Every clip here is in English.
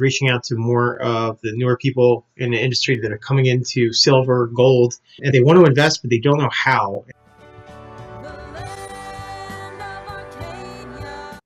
reaching out to more of the newer people in the industry that are coming into silver, gold, and they want to invest, but they don't know how.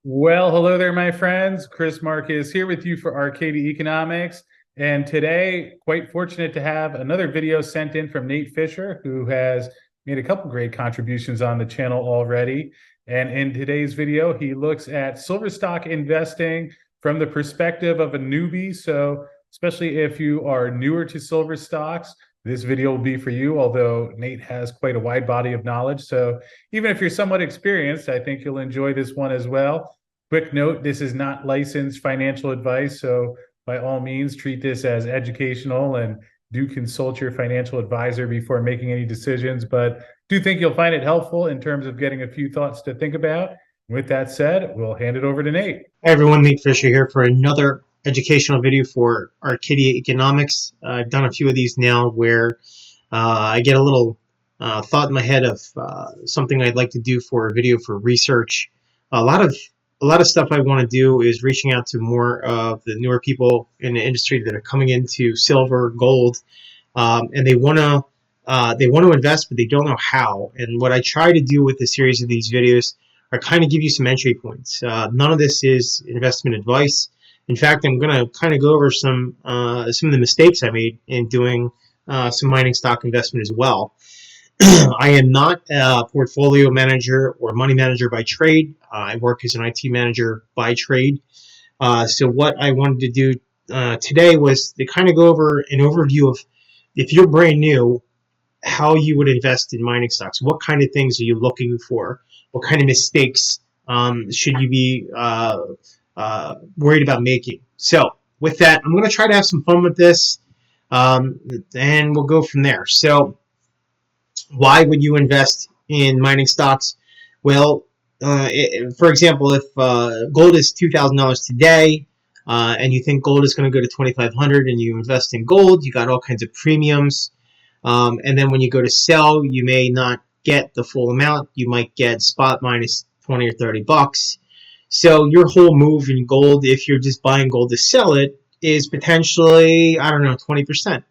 Well, hello there, my friends. Chris Marcus here with you for Arcadia Economics. And today, quite fortunate to have another video sent in from Nate Fisher, who has made a couple great contributions on the channel already. And in today's video, he looks at silver stock investing from the perspective of a newbie. So especially if you are newer to silver stocks, this video will be for you, although Nate has quite a wide body of knowledge. So even if you're somewhat experienced, I think you'll enjoy this one as well. Quick note, this is not licensed financial advice, so by all means, treat this as educational and do consult your financial advisor before making any decisions, but do think you'll find it helpful in terms of getting a few thoughts to think about. With that said, we'll hand it over to Nate. Hey everyone, Nate Fisher here for another educational video for Arcadia Economics. I've done a few of these now where I get a little thought in my head of something I'd like to do for a video for research. A lot of stuff I want to do is reaching out to more of the newer people in the industry that are coming into silver, gold, and they want to invest, but they don't know how. And what I try to do with the series of these videos are kind of give you some entry points. None of this is investment advice. In fact, I'm going to kind of go over some of the mistakes I made in doing some mining stock investment as well. I am not a portfolio manager or money manager by trade. I work as an IT manager by trade. So what I wanted to do today was to kind of go over an overview of, if you're brand new, how you would invest in mining stocks. What kind of things are you looking for? What kind of mistakes should you be worried about making? So with that, I'm going to try to have some fun with this, and we'll go from there. So why would you invest in mining stocks? Well, for example, if gold is $2,000 today, and you think gold is going to go to $2,500, and you invest in gold, you got all kinds of premiums. And then when you go to sell, you may not get the full amount. You might get spot minus 20 or 30 bucks. So your whole move in gold, if you're just buying gold to sell it, is potentially, I don't know, 20%.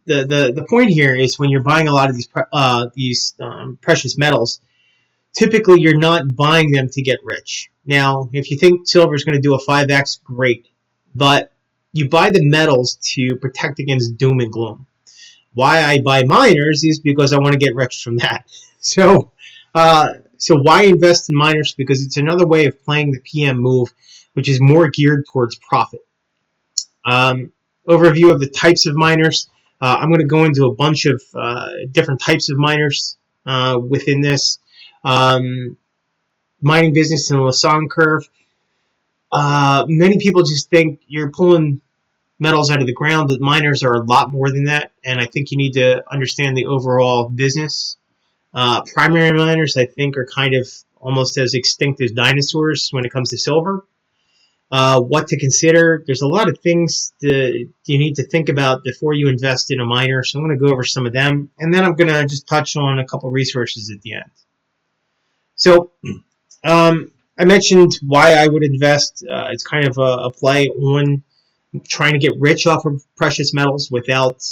The point here is when you're buying a lot of these precious metals, typically you're not buying them to get rich. Now, if you think silver is going to do a 5x, great. But you buy the metals to protect against doom and gloom. Why I buy miners is because I want to get rich from that. So why invest in miners? Because it's another way of playing the PM move, which is more geared towards profit. Overview of the types of miners. I'm going to go into a bunch of different types of miners within this. Mining business in the Lassonde curve. Many people just think you're pulling metals out of the ground, but miners are a lot more than that, and I think you need to understand the overall business. Primary miners, I think, are kind of almost as extinct as dinosaurs when it comes to silver. What to consider? There's a lot of things that you need to think about before you invest in a miner, so I'm going to go over some of them, and then I'm going to just touch on a couple resources at the end. So, I mentioned why I would invest. It's kind of a play on trying to get rich off of precious metals without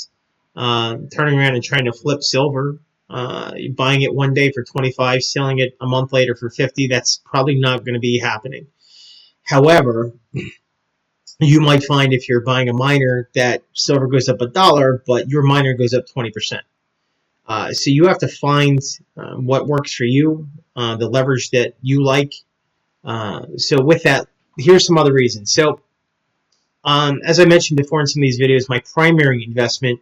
turning around and trying to flip silver. Buying it one day for 25, selling it a month later for 50, that's probably not going to be happening. However, you might find if you're buying a miner that silver goes up $1, but your miner goes up 20%. So you have to find what works for you, the leverage that you like. So with that, here's some other reasons. So as I mentioned before in some of these videos, my primary investment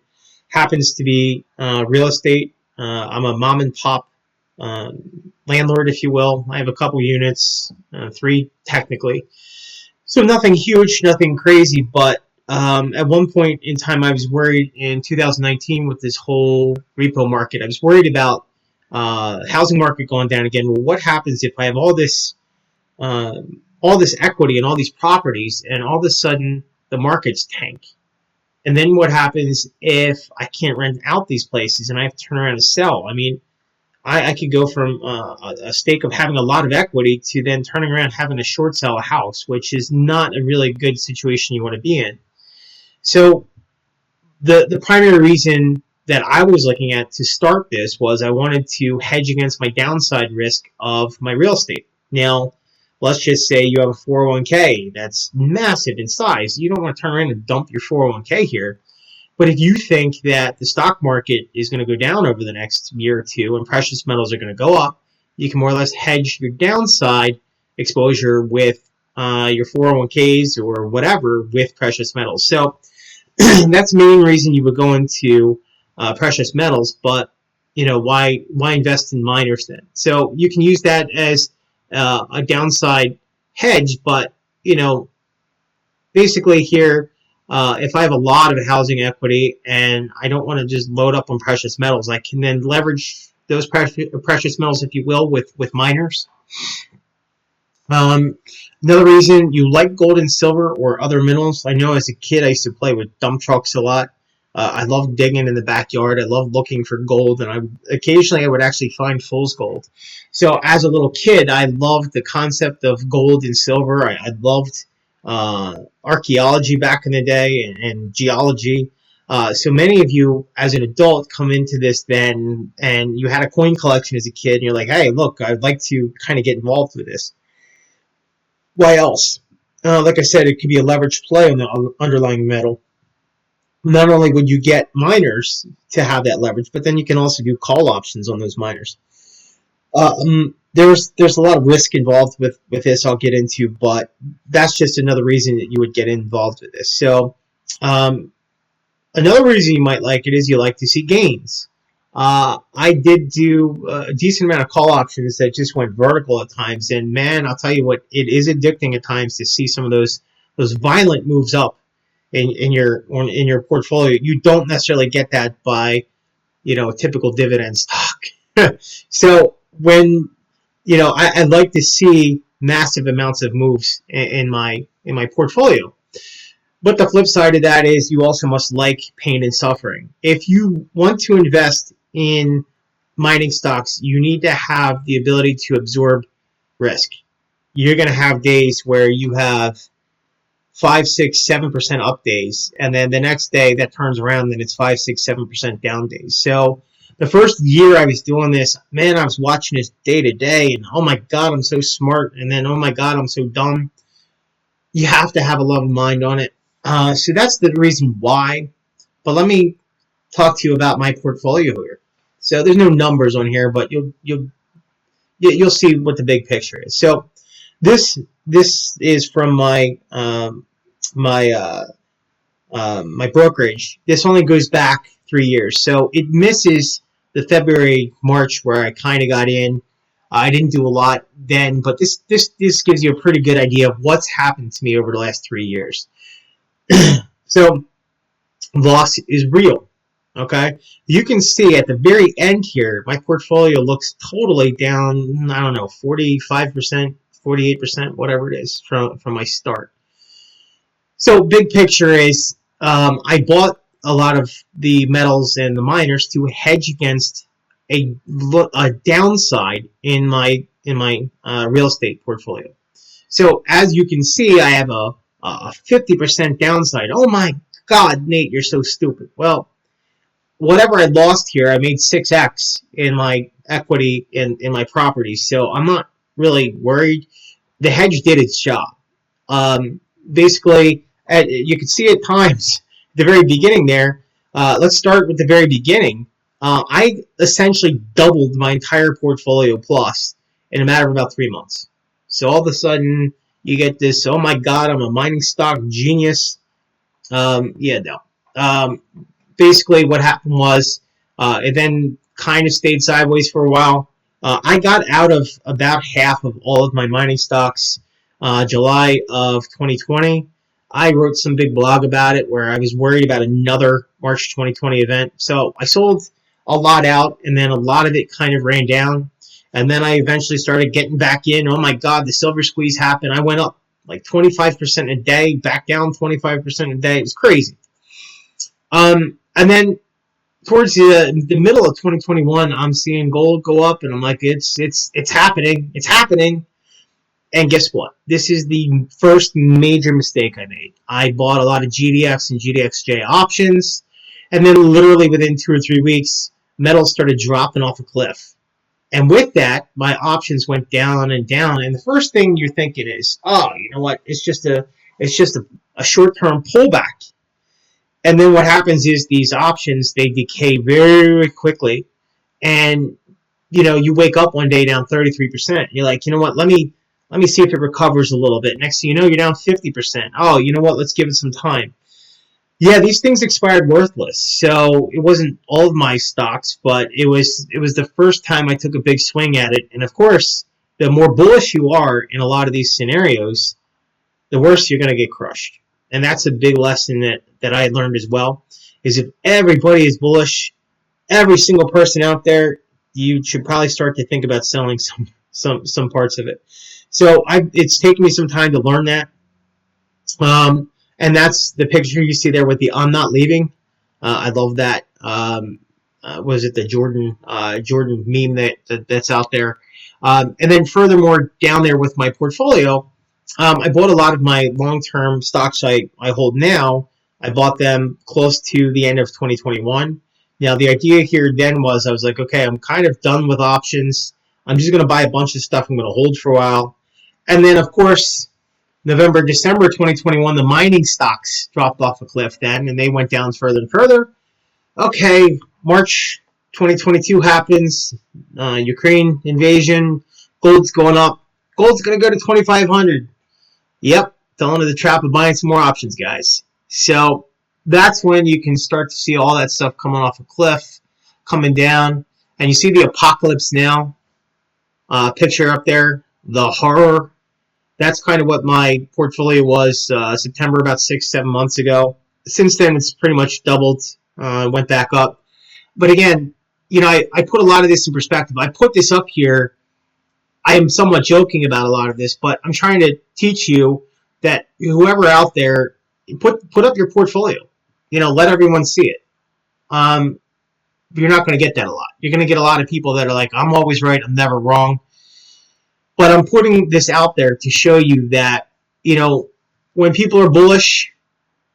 happens to be real estate. I'm a mom and pop landlord, if you will. I have a couple units, 3 technically. So nothing huge, nothing crazy, but at one point in time I was worried in 2019 with this whole repo market. I was worried about housing market going down again. Well, what happens if I have all this equity and all these properties, and all of a sudden the markets tank? And then what happens if I can't rent out these places and I have to turn around and sell? I mean, I could go from a stake of having a lot of equity to then turning around having to short sell a house, which is not a really good situation you want to be in. So the primary reason that I was looking at to start this was I wanted to hedge against my downside risk of my real estate. Now, let's just say you have a 401k that's massive in size. You don't want to turn around and dump your 401k here. But if you think that the stock market is going to go down over the next year or two and precious metals are going to go up, you can more or less hedge your downside exposure with your 401ks or whatever with precious metals. So that's the main reason you would go into precious metals. But why invest in miners then? So you can use that as a downside hedge, but basically here, if I have a lot of housing equity and I don't want to just load up on precious metals, I can then leverage those precious metals, if you will, with miners. Another reason you like gold and silver or other minerals. I know as a kid I used to play with dump trucks a lot. I loved digging in the backyard. I loved looking for gold, and occasionally I would actually find fool's gold. So as a little kid, I loved the concept of gold and silver. I loved archaeology back in the day and geology. So many of you, as an adult, come into this then, and you had a coin collection as a kid, and you're like, hey, look, I'd like to kind of get involved with this. Why else? Like I said, it could be a leveraged play on the underlying metal. Not only would you get miners to have that leverage, but then you can also do call options on those miners. There's a lot of risk involved with this I'll get into, but that's just another reason that you would get involved with this. So another reason you might like it is you like to see gains. I did do a decent amount of call options that just went vertical at times, and man, I'll tell you what, it is addicting at times to see some of those violent moves up in your portfolio. You don't necessarily get that by a typical dividend stock. So when I like to see massive amounts of moves in my portfolio. But the flip side of that is you also must like pain and suffering. If you want to invest in mining stocks, you need to have the ability to absorb risk. You're going to have days where you have 5, 6, 7% up days, and then the next day that turns around and it's 5, 6, 7% down days. So the first year I was doing this, man, I was watching this day to day, and oh my God, I'm so smart, and then oh my God, I'm so dumb. You have to have a level mind on it. So that's the reason why. But let me talk to you about my portfolio here. So there's no numbers on here, but you'll see what the big picture is. So this is from my my brokerage. This only goes back 3 years, so it misses the February March where I kind of got in. I didn't do a lot then, but this gives you a pretty good idea of what's happened to me over the last 3 years. So loss is real. Okay, you can see at the very end here, my portfolio looks totally down. I don't know, 45%, 48%, whatever it is from my start. So big picture is I bought a lot of the metals and the miners to hedge against a downside in my real estate portfolio. So as you can see, I have a 50% downside. Oh my God, Nate, you're so stupid. Well, whatever I lost here, I made 6x in my equity in my properties. So I'm not really worried. The hedge did its job. Basically, you can see at times, the very beginning there, let's start with the very beginning. I essentially doubled my entire portfolio plus in a matter of about 3 months. So all of a sudden, you get this, oh my God, I'm a mining stock genius. No. Basically, what happened was it then kind of stayed sideways for a while. I got out of about half of all of my mining stocks July of 2020. I wrote some big blog about it where I was worried about another March 2020 event. So I sold a lot out, and then a lot of it kind of ran down. And then I eventually started getting back in. Oh my God, the silver squeeze happened. I went up like 25% a day, back down 25% a day. It was crazy. And then towards the middle of 2021, I'm seeing gold go up, and I'm like, it's happening, it's happening. And guess what? This is the first major mistake I made. I bought a lot of GDX and GDXJ options, and then literally within 2 or 3 weeks, metals started dropping off a cliff. And with that, my options went down and down. And the first thing you're thinking is, oh, you know what? It's just a short-term pullback. And then what happens is these options, they decay very quickly. And, you wake up one day down 33%. You're like, you know what? Let me see if it recovers a little bit. Next thing you know, you're down 50%. Oh, you know what? Let's give it some time. Yeah, these things expired worthless. So it wasn't all of my stocks, but it was the first time I took a big swing at it. And of course, the more bullish you are in a lot of these scenarios, the worse you're going to get crushed. And that's a big lesson that I learned as well, is if everybody is bullish, every single person out there, you should probably start to think about selling some parts of it. So it's taken me some time to learn that. And that's the picture you see there with the "I'm not leaving." I love that. Was it the Jordan meme that's out there? And then furthermore, down there with my portfolio, I bought a lot of my long-term stocks I hold now. I bought them close to the end of 2021. Now, the idea here then was I was like, okay, I'm kind of done with options. I'm just going to buy a bunch of stuff I'm going to hold for a while. And then, of course, November, December 2021, the mining stocks dropped off a cliff then, and they went down further and further. Okay, March 2022 happens, Ukraine invasion, gold's going up. Gold's going to go to 2,500. Yep, fell into the trap of buying some more options, guys. So that's when you can start to see all that stuff coming off a cliff, coming down. And you see the apocalypse now picture up there, the horror. That's kind of what my portfolio was September, about 6-7 months ago. Since then, it's pretty much doubled, went back up. But again, I put a lot of this in perspective. I put this up here. I am somewhat joking about a lot of this, but I'm trying to teach you that whoever out there, put up your portfolio. Let everyone see it. You're not going to get that a lot. You're going to get a lot of people that are like, I'm always right, I'm never wrong. But I'm putting this out there to show you that, when people are bullish,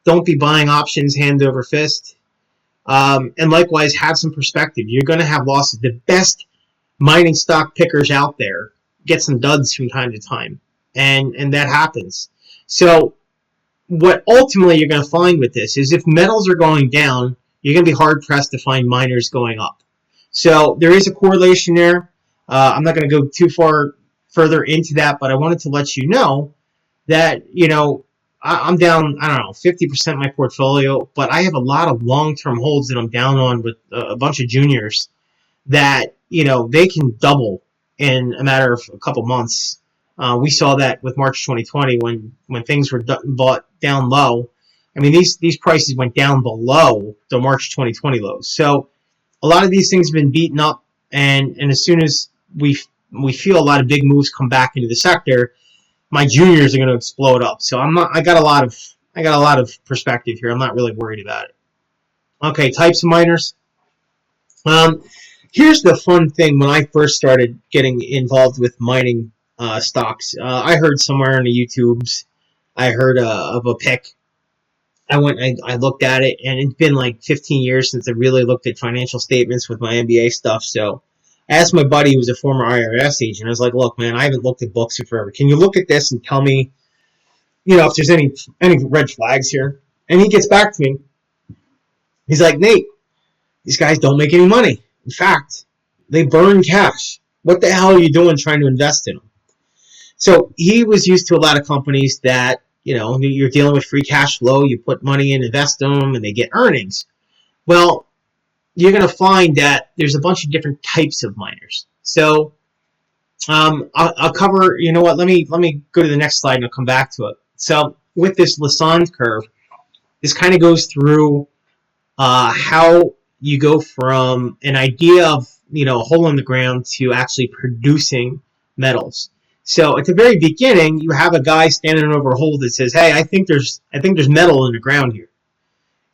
don't be buying options hand over fist. And likewise, have some perspective. You're going to have losses. The best mining stock pickers out there get some duds from time to time. And that happens. So what ultimately you're going to find with this is if metals are going down, you're going to be hard-pressed to find miners going up. So there is a correlation there. I'm not going to go too further into that, but I wanted to let you know that, I'm down, 50% of my portfolio, but I have a lot of long-term holds that I'm down on with a bunch of juniors that, they can double in a matter of a couple months. We saw that with March 2020 when things were bought down low. I mean, these prices went down below the March 2020 lows. So a lot of these things have been beaten up, and as soon as we feel a lot of big moves come back into the sector, my juniors are going to explode up. So I got a lot of perspective here. I'm not really worried about it. Okay, types of miners. Here's the fun thing. When I first started getting involved with mining stocks, I heard somewhere on the YouTubes, I heard of a pick. I looked at it, and it's been like 15 years since I really looked at financial statements with my MBA stuff. So I asked my buddy who was a former IRS agent. I was like, look, man, I haven't looked at books in forever. Can you look at this and tell me, if there's any red flags here? And he gets back to me. He's like, Nate, these guys don't make any money. In fact, they burn cash. What the hell are you doing trying to invest in them? So he was used to a lot of companies that, you're dealing with free cash flow. You put money in, invest them, and they get earnings. Well, you're going to find that there's a bunch of different types of miners. So I'll cover, let me go to the next slide and I'll come back to it. So with this Lassonde curve, this kind of goes through how you go from an idea of, a hole in the ground to actually producing metals. So at the very beginning, you have a guy standing over a hole that says, hey, I think there's metal in the ground here.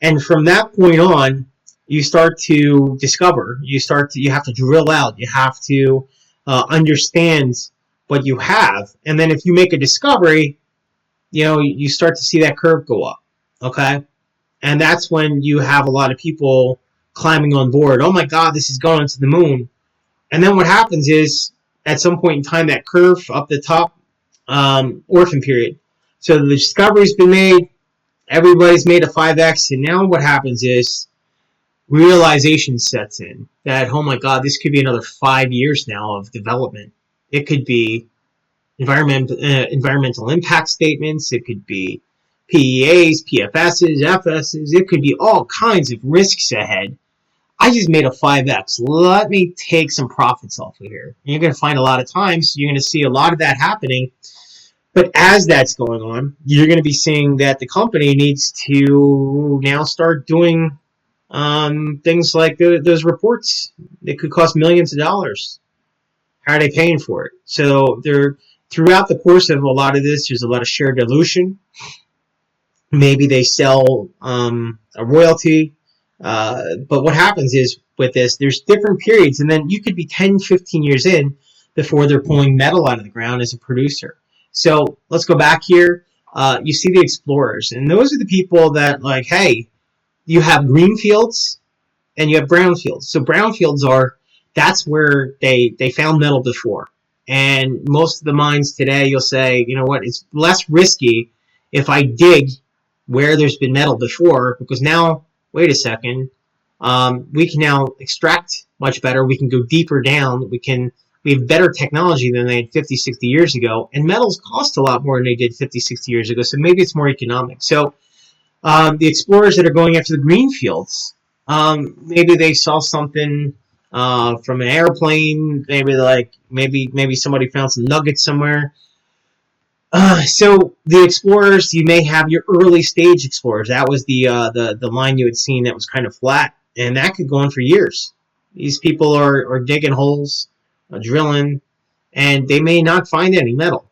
And from that point on, you start to discover. You have to drill out. You have to understand what you have, and then if you make a discovery, you start to see that curve go up. Okay, and that's when you have a lot of people climbing on board. Oh my God, this is going to the moon. And then what happens is, at some point in time, that curve up the top, orphan period. So the discovery's been made, everybody's made a 5x, and now what happens is realization sets in that, oh my God, this could be another 5 years now of development. It could be environmental impact statements, it could be PEAs, PFSs, FSs, it could be all kinds of risks ahead. I just made a 5x. Let me take some profits off of here. And you're going to find a lot of times, you're going to see a lot of that happening. But as that's going on, you're going to be seeing that the company needs to now start doing things like those reports. It could cost millions of dollars. How are they paying for it? So throughout the course of a lot of this, there's a lot of share dilution. Maybe they sell a royalty. But what happens is with this, there's different periods, and then you could be 10, 15 years in before they're pulling metal out of the ground as a producer. So let's go back here. You see the explorers, and those are the people that, like, hey, you have green fields and you have brown fields. So brown fields that's where they found metal before. And most of the mines today, you'll say, you know what, it's less risky if I dig where there's been metal before, because now, wait a second, we can now extract much better. We can go deeper down. We have better technology than they had 50, 60 years ago. And metals cost a lot more than they did 50, 60 years ago. So maybe it's more economic. So the explorers that are going after the green fields, maybe they saw something from an airplane. Maybe somebody found some nuggets somewhere. So the explorers, you may have your early stage explorers. That was the line you had seen that was kind of flat, and that could go on for years. These people are digging holes, drilling, and they may not find any metal.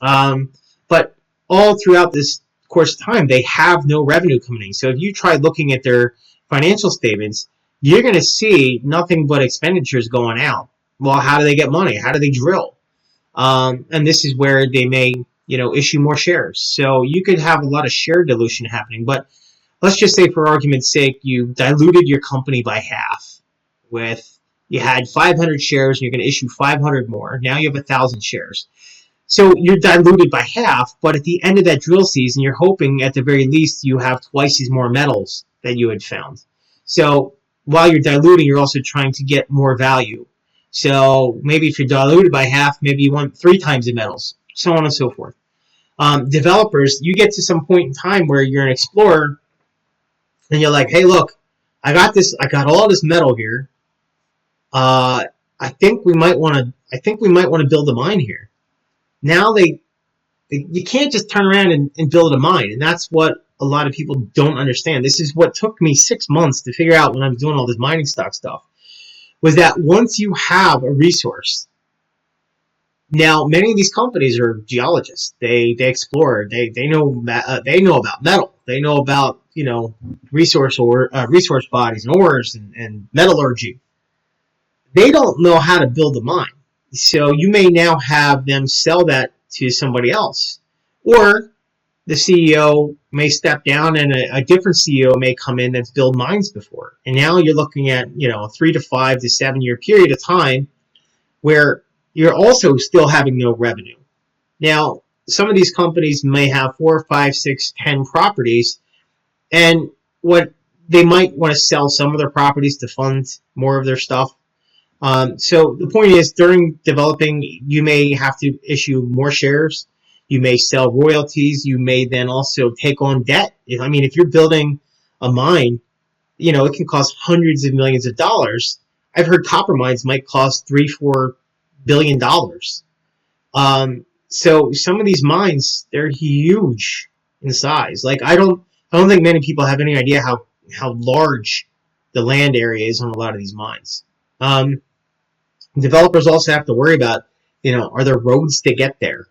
But all throughout this course of time, they have no revenue coming in. So if you try looking at their financial statements, you're going to see nothing but expenditures going out. Well, how do they get money? How do they drill? And this is where they may, issue more shares. So you could have a lot of share dilution happening. But let's just say, for argument's sake, you diluted your company by half. You had 500 shares and you're going to issue 500 more. Now you have 1,000 shares. So you're diluted by half, but at the end of that drill season, you're hoping at the very least you have twice as more metals that you had found. So while you're diluting, you're also trying to get more value. So maybe if you're diluted by half, maybe you want 3 times the metals, so on and so forth. Developers, you get to some point in time where you're an explorer, and you're like, hey, look, I got all this metal here. I think we might want to build a mine here. Now you can't just turn around and build a mine, and that's what a lot of people don't understand. This is what took me 6 months to figure out when I was doing all this mining stock stuff. Was that once you have a resource, now many of these companies are geologists. They explore. They know about metal. They know about resource bodies and ores and metallurgy. They don't know how to build a mine. So you may now have them sell that to somebody else, or the CEO may step down and a different CEO may come in that's built mines before. And now you're looking at, a 3 to 5 to 7 year period of time where you're also still having no revenue. Now, some of these companies may have 4, 5, 6, 10 properties, and what they might want to sell some of their properties to fund more of their stuff. So the point is, during developing, you may have to issue more shares. You may sell royalties. You may then also take on debt. If you're building a mine, it can cost hundreds of millions of dollars. I've heard copper mines might cost $3-4 billion. So some of these mines, they're huge in size. I don't think many people have any idea how large the land area is on a lot of these mines. Developers also have to worry about, are there roads to get there?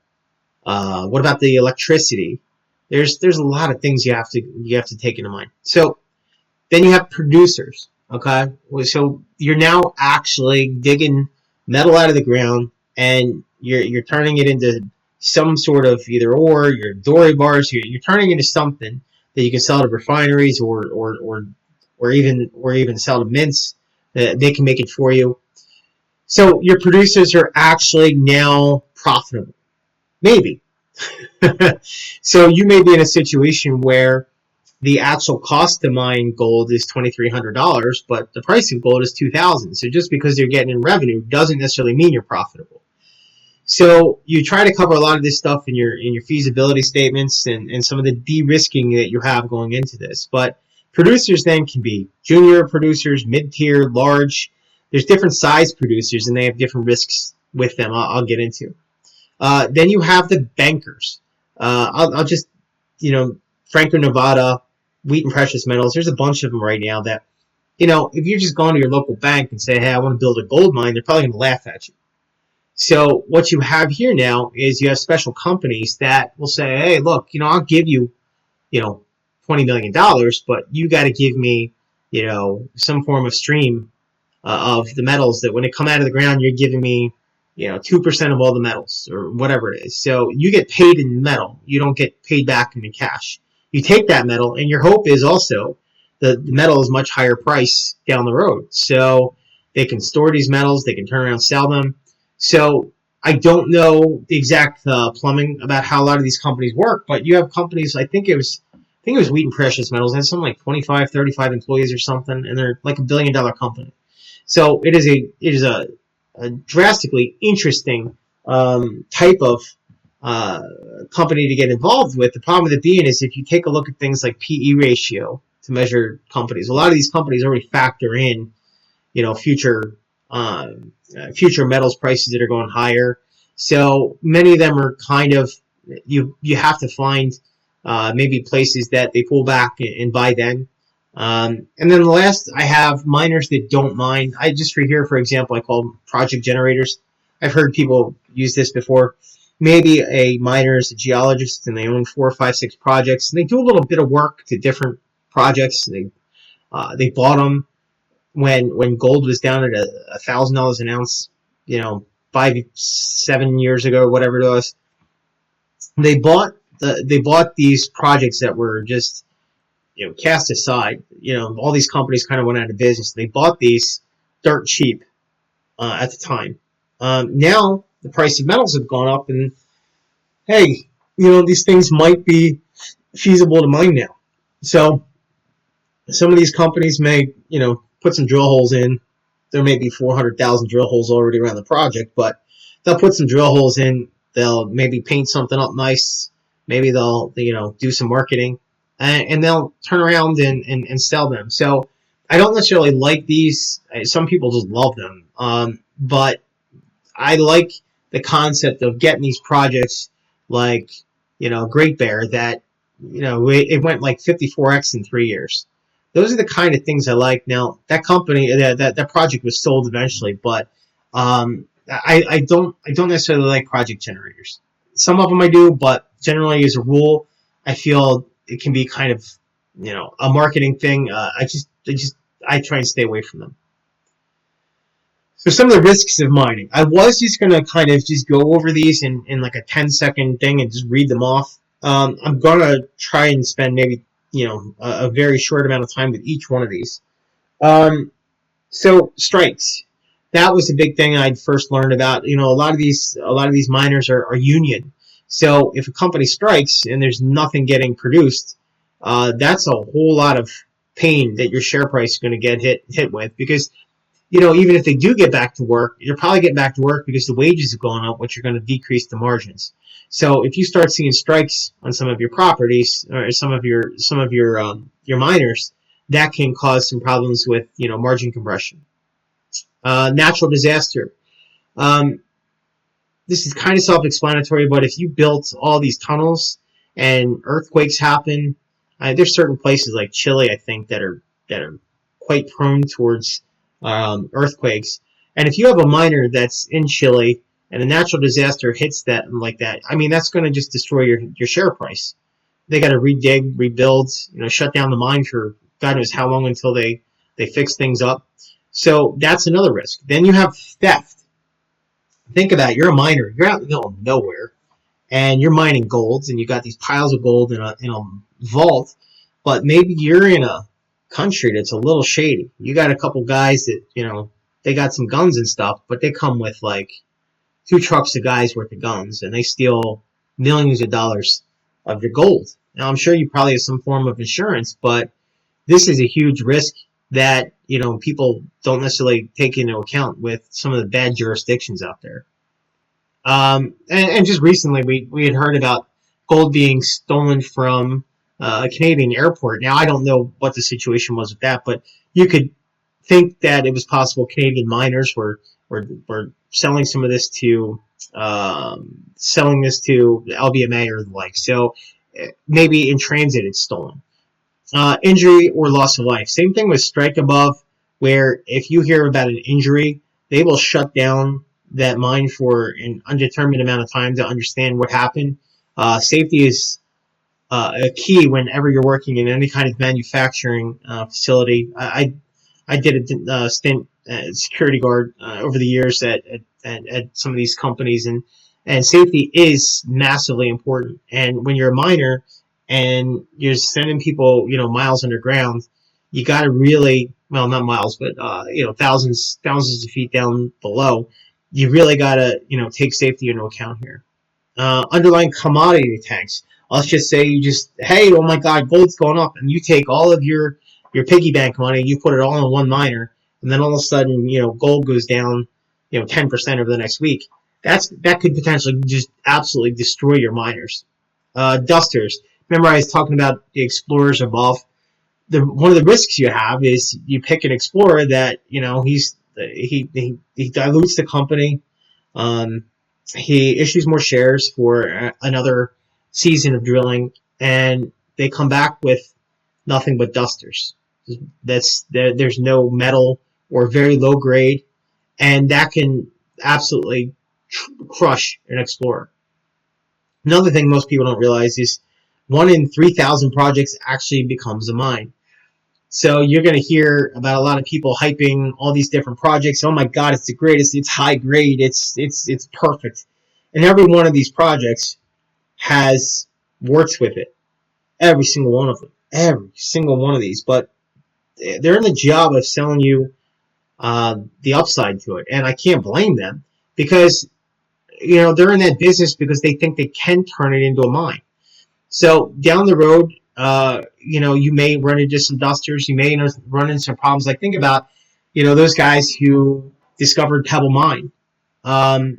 What about the electricity? There's a lot of things you have to take into mind. So Then you have producers. Okay, so you're now actually digging metal out of the ground, and you're turning it into some sort of either ore, your dory bars. You're turning it into something that you can sell to refineries or even sell to mints. They can make it for you. So your producers are actually now profitable. Maybe. So you may be in a situation where the actual cost to mine gold is $2,300, but the price of gold is $2,000. So just because you're getting in revenue doesn't necessarily mean you're profitable. So you try to cover a lot of this stuff in your feasibility statements and some of the de-risking that you have going into this. But producers then can be junior producers, mid-tier, large. There's different size producers, and they have different risks with them. I'll get into. Then you have the bankers. I'll just, Franco Nevada, Wheat and Precious Metals. There's a bunch of them right now that, if you just go into your local bank and say, hey, I want to build a gold mine, they're probably going to laugh at you. So what you have here now is you have special companies that will say, hey, look, I'll give you, $20 million, but you got to give me, some form of stream of the metals that when it come out of the ground, you're giving me, 2% of all the metals or whatever it is. So you get paid in metal. You don't get paid back in cash. You take that metal, and your hope is also the metal is much higher price down the road. So they can store these metals. They can turn around and sell them. So I don't know the exact plumbing about how a lot of these companies work, but you have companies. I think it was Wheat and Precious Metals. It had something like 25, 35 employees or something, and they're like $1 billion company. So it is a drastically interesting type of company to get involved with. The problem with it being is if you take a look at things like PE ratio to measure companies, a lot of these companies already factor in, future future metals prices that are going higher. So many of them are kind of you have to find maybe places that they pull back and buy then. And then the last, I have miners that don't mine. I just for example, I call them project generators. I've heard people use this before. Maybe a miner is a geologist and they own 4, 5, 6 projects, and they do a little bit of work to different projects. They bought them when gold was down at $1,000 an ounce, 5, 7 years ago, whatever it was. They bought these projects that were just cast aside. All these companies kind of went out of business. They bought these dirt cheap at the time. Now the price of metals have gone up, and hey, these things might be feasible to mine now. So some of these companies may, put some drill holes in. There may be 400,000 drill holes already around the project, but they'll put some drill holes in. They'll maybe paint something up nice. Maybe they'll, do some marketing, and they'll turn around and sell them. So I don't necessarily like these. Some people just love them. But I like the concept of getting these projects like, Great Bear that, it went like 54x in 3 years. Those are the kind of things I like. Now that company, that project was sold eventually, but I don't necessarily like project generators. Some of them I do, but generally as a rule, I feel it can be kind of, a marketing thing. I try and stay away from them. So some of the risks of mining. I was just going to kind of just go over these in like a 10-second thing and just read them off. I'm going to try and spend maybe, a very short amount of time with each one of these. So strikes. That was a big thing I'd first learned about. A lot of these miners are union. So if a company strikes and there's nothing getting produced, that's a whole lot of pain that your share price is going to get hit with, because even if they do get back to work, you're probably getting back to work because the wages have gone up, which are going to decrease the margins. So if you start seeing strikes on some of your properties or some of your miners, that can cause some problems with margin compression. Natural disaster. Um, this is kind of self-explanatory, but if you built all these tunnels and earthquakes happen, there's certain places like Chile, I think, that are quite prone towards earthquakes. And if you have a miner that's in Chile and a natural disaster hits that like that, I mean, that's going to just destroy your share price. They got to redig, rebuild, shut down the mine for God knows how long until they fix things up. So that's another risk. Then you have theft. Think about it. You're a miner. You're out in the middle of nowhere, and you're mining golds, and you got these piles of gold in a vault. But maybe you're in a country that's a little shady. You got a couple guys that they got some guns and stuff, but they come with like 2 trucks of guys worth of guns, and they steal millions of dollars of your gold. Now, I'm sure you probably have some form of insurance, but this is a huge risk that people don't necessarily take into account with some of the bad jurisdictions out there. And just recently, we had heard about gold being stolen from a Canadian airport. Now, I don't know what the situation was with that, but you could think that it was possible Canadian miners were selling some of this to LBMA or the like. So maybe in transit it's stolen. Injury or loss of life. Same thing with strike above, where if you hear about an injury, they will shut down that mine for an undetermined amount of time to understand what happened. Safety is a key whenever you're working in any kind of manufacturing facility. I did a stint as security guard over the years at some of these companies, and safety is massively important. And when you're a miner and you're sending people, miles underground, you got to really, well, not miles, but thousands of feet down below, you really got to, take safety into account here. Underlying commodity tanks. Let's just say hey, oh my God, gold's going up, and you take all of your piggy bank money, you put it all in one miner, and then all of a sudden, gold goes down, 10% over the next week. That could potentially just absolutely destroy your miners. Dusters. Remember, I was talking about the explorers above. One of the risks you have is you pick an explorer that he dilutes the company. Um, he issues more shares for another season of drilling, and they come back with nothing but dusters. There's no metal or very low grade, and that can absolutely crush an explorer. Another thing most people don't realize is 1 in 3,000 projects actually becomes a mine. So you're going to hear about a lot of people hyping all these different projects. Oh my God, it's the greatest. It's high grade. It's perfect. And every one of these projects has warts with it. Every single one of them. Every single one of these. But they're in the job of selling you the upside to it. And I can't blame them because, they're in that business because they think they can turn it into a mine. So down the road, you may run into some dusters. You may run into some problems. Like think about, those guys who discovered Pebble Mine. I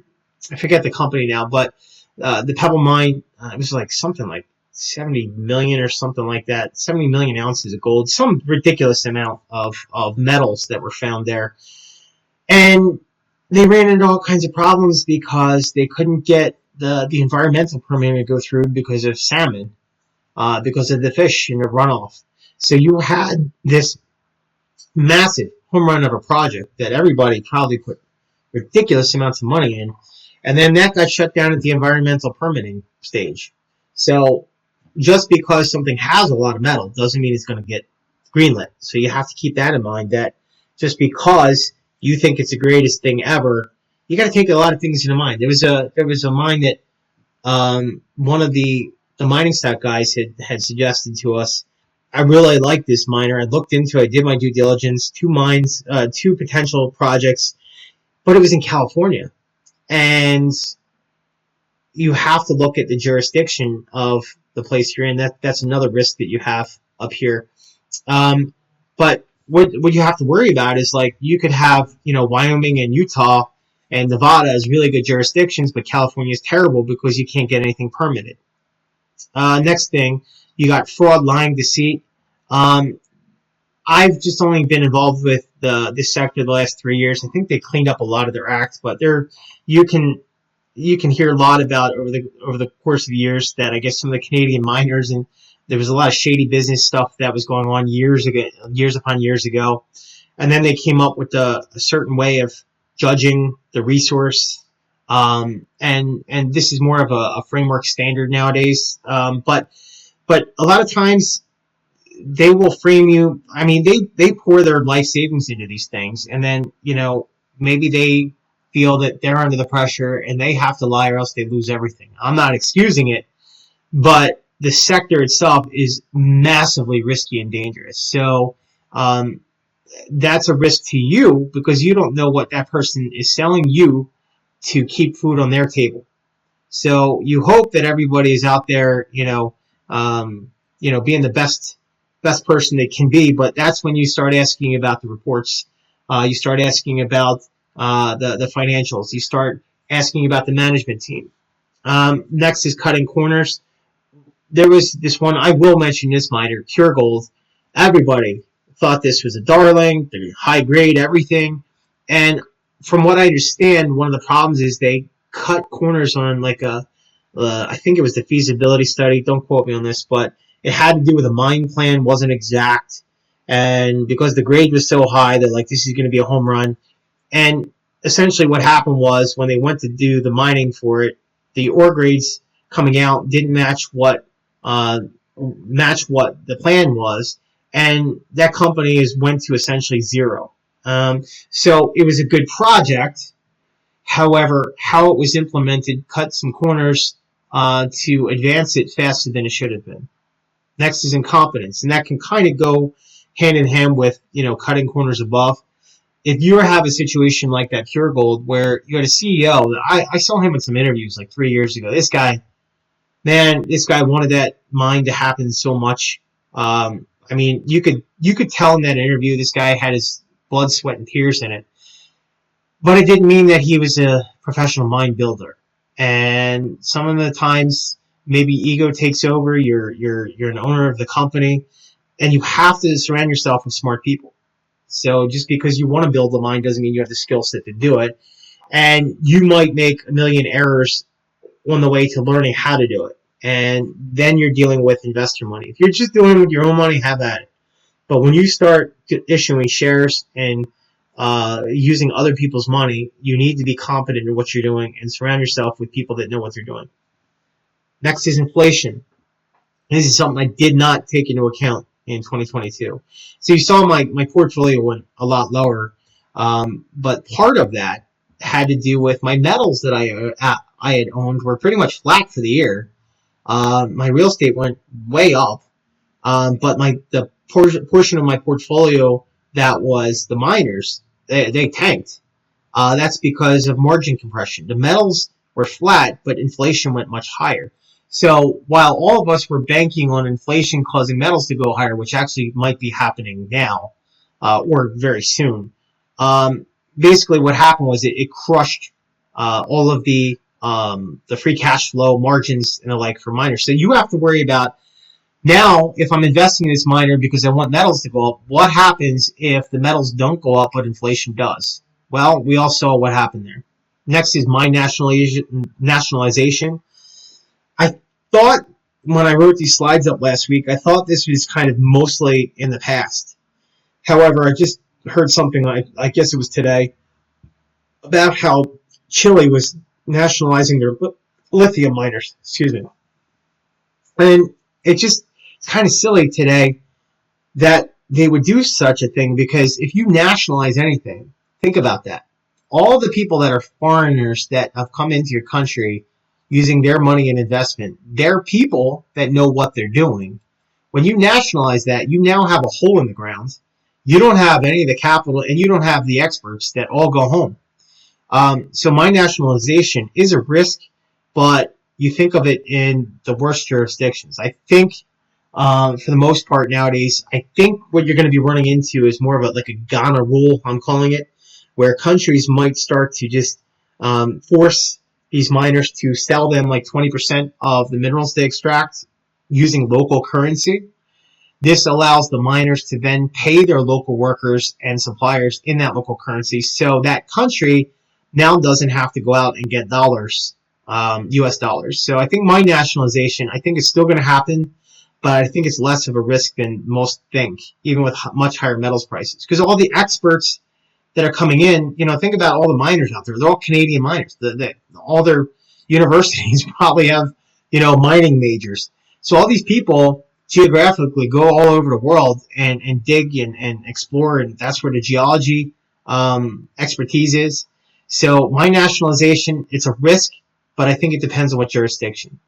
forget the company now, but the Pebble Mine, it was like something like 70 million or something like that. 70 million ounces of gold, some ridiculous amount of metals that were found there. And they ran into all kinds of problems because they couldn't get the environmental permit to go through because of salmon. Because of the fish in the runoff. So you had this massive home run of a project that everybody probably put ridiculous amounts of money in, and then that got shut down at the environmental permitting stage. So just because something has a lot of metal doesn't mean it's going to get greenlit. So you have to keep that in mind, that just because you think it's the greatest thing ever, you got to take a lot of things into mind. There was a mine that one of the mining stock guys had suggested to us. I really like this miner. I looked into it. I did my due diligence. 2 potential projects, but it was in California. And you have to look at the jurisdiction of the place you're in. That's another risk that you have up here. But what you have to worry about is like you could have, Wyoming and Utah and Nevada as really good jurisdictions, but California is terrible because you can't get anything permitted. Next thing, you got fraud, lying, deceit. I've just only been involved with this sector the last 3 years. I think they cleaned up a lot of their acts, but you can hear a lot about over the course of the years that I guess some of the Canadian miners, and there was a lot of shady business stuff that was going on years upon years ago, and then they came up with a certain way of judging the resource. And this is more of a framework standard nowadays. But a lot of times they will frame you. I mean, they pour their life savings into these things, and then maybe they feel that they're under the pressure and they have to lie or else they lose everything. I'm not excusing it, but the sector itself is massively risky and dangerous. So um, that's a risk to you because you don't know what that person is selling you to keep food on their table. So you hope that everybody is out there, being the best person they can be. But that's when you start asking about the reports. You start asking about the financials. You start asking about the management team. Next is cutting corners. There was this one, I will mention this miner, Pure Gold. Everybody thought this was a darling, they're high grade, everything. And from what I understand, one of the problems is they cut corners on I think it was the feasibility study. Don't quote me on this, but it had to do with a mine plan, wasn't exact. And because the grade was so high, they're like, this is going to be a home run. And essentially what happened was when they went to do the mining for it, the ore grades coming out didn't uh, match what the plan was, and that company went to essentially zero. So it was a good project. However, how it was implemented cut some corners to advance it faster than it should have been. Next is incompetence, and that can kind of go hand in hand with cutting corners above. If you have a situation like that Pure Gold where you had a CEO, I saw him in some interviews like 3 years ago. This guy wanted that mine to happen so much. I mean, you could tell in that interview this guy had his blood, sweat, and tears in it, but it didn't mean that he was a professional mine builder. And some of the times, maybe ego takes over. You're an owner of the company, and you have to surround yourself with smart people. So just because you want to build a mine doesn't mean you have the skill set to do it. And you might make a million errors on the way to learning how to do it. And then you're dealing with investor money. If you're just doing it with your own money, have at it. But when you start issuing shares and using other people's money, you need to be competent in what you're doing and surround yourself with people that know what they're doing. Next is inflation. This is something I did not take into account in 2022. So you saw my portfolio went a lot lower, but part of that had to do with my metals that I had owned were pretty much flat for the year. My real estate went way up, but the portion of my portfolio that was the miners, they tanked. That's because of margin compression. The metals were flat, but inflation went much higher. So while all of us were banking on inflation causing metals to go higher, which actually might be happening now or very soon, basically what happened was it crushed all of the free cash flow margins and the like for miners. So you have to worry about now if I'm investing in this miner because I want metals to go up, what happens if the metals don't go up but inflation does? Well, we all saw what happened there. Next is mine nationalization. I thought when I wrote these slides up last week, I thought this was kind of mostly in the past. However, I just heard something, I guess it was today, about how Chile was nationalizing their lithium miners. Excuse me. And it's kind of silly today that they would do such a thing because if you nationalize anything, think about that. All the people that are foreigners that have come into your country using their money and investment, they're people that know what they're doing. When you nationalize that, you now have a hole in the ground. You don't have any of the capital and you don't have the experts that all go home. So my nationalization is a risk, but you think of it in the worst jurisdictions. I think for the most part nowadays, I think what you're going to be running into is more of like a Ghana rule, I'm calling it, where countries might start to just force these miners to sell them like 20% of the minerals they extract using local currency. This allows the miners to then pay their local workers and suppliers in that local currency, so that country now doesn't have to go out and get dollars, U.S. dollars. So I think my nationalization, I think it's still going to happen, but I think it's less of a risk than most think, even with much higher metals prices. Because all the experts that are coming in, think about all the miners out there. They're all Canadian miners. All their universities probably have, mining majors. So all these people geographically go all over the world and dig and explore, and that's where the geology expertise is. So my nationalization, it's a risk, but I think it depends on what jurisdiction.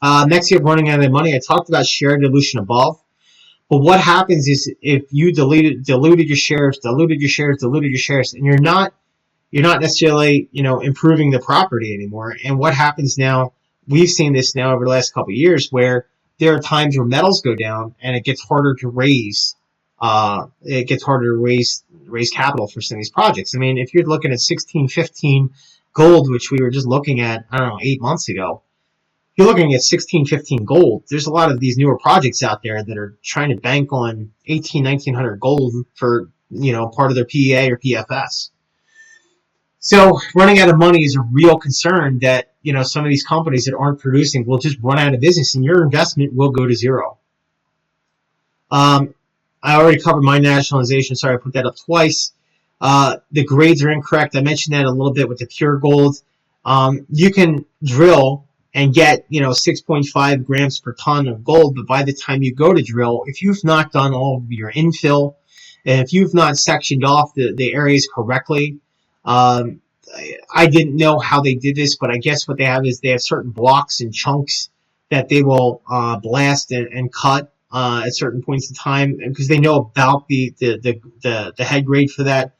Next, you have running out of money. I talked about share dilution above. But what happens is if you diluted your shares, and you're not necessarily improving the property anymore. And what happens now? We've seen this now over the last couple of years where there are times where metals go down and it gets harder to raise. Raise capital for some of these projects. I mean, if you're looking at 1615 gold, which we were just looking at, I don't know, 8 months ago, you're looking at 1615 gold. There's a lot of these newer projects out there that are trying to bank on 1900 gold for part of their PEA or PFS. So running out of money is a real concern that some of these companies that aren't producing will just run out of business and your investment will go to zero. I already covered my nationalization. Sorry, I put that up twice. The grades are incorrect. I mentioned that a little bit with the pure gold. You can drill and get 6.5 grams per ton of gold, but by the time you go to drill, if you've not done all of your infill, and if you've not sectioned off the areas correctly, I didn't know how they did this, but I guess what they have is they have certain blocks and chunks that they will blast and cut at certain points in time because they know about the head grade for that.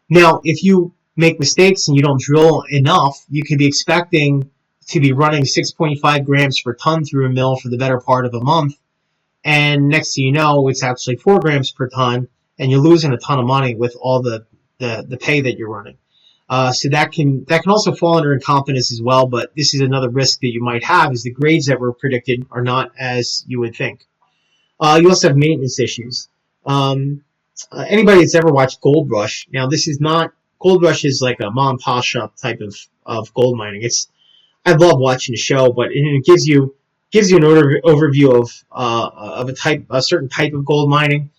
Now, if you make mistakes and you don't drill enough, you could be expecting to be running 6.5 grams per ton through a mill for the better part of a month, and next thing you know, it's actually 4 grams per ton, and you're losing a ton of money with all the pay that you're running. So that can also fall under incompetence as well, but this is another risk that you might have is the grades that were predicted are not as you would think. You also have maintenance issues. Anybody that's ever watched Gold Rush, now this is not, Gold Rush is like a mom and pop shop type of gold mining. I love watching the show, but it gives you an overview of a certain type of gold mining.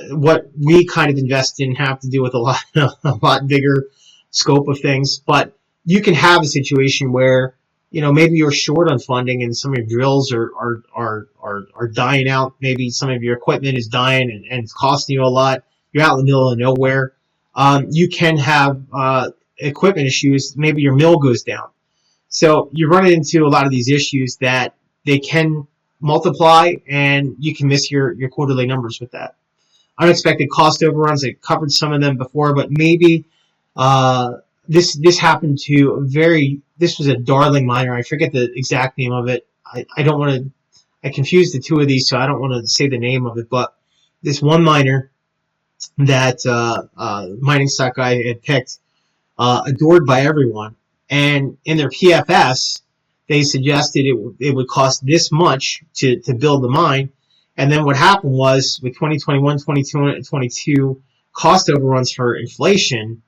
What we kind of invest in have to do with a lot bigger scope of things, but you can have a situation where maybe you're short on funding and some of your drills are dying out. Maybe some of your equipment is dying and it's costing you a lot. You're out in the middle of nowhere. You can have equipment issues. Maybe your mill goes down. So you're running into a lot of these issues that they can multiply and you can miss your quarterly numbers with that. Unexpected cost overruns, I covered some of them before, but maybe this happened to this was a darling miner. I forget the exact name of it. I don't want to, I confused the two of these, so I don't want to say the name of it, but this one miner that mining stock guy had picked, adored by everyone. And in their PFS, they suggested it would cost this much to build the mine. And then what happened was with 2021, 22, and 22 cost overruns for inflation,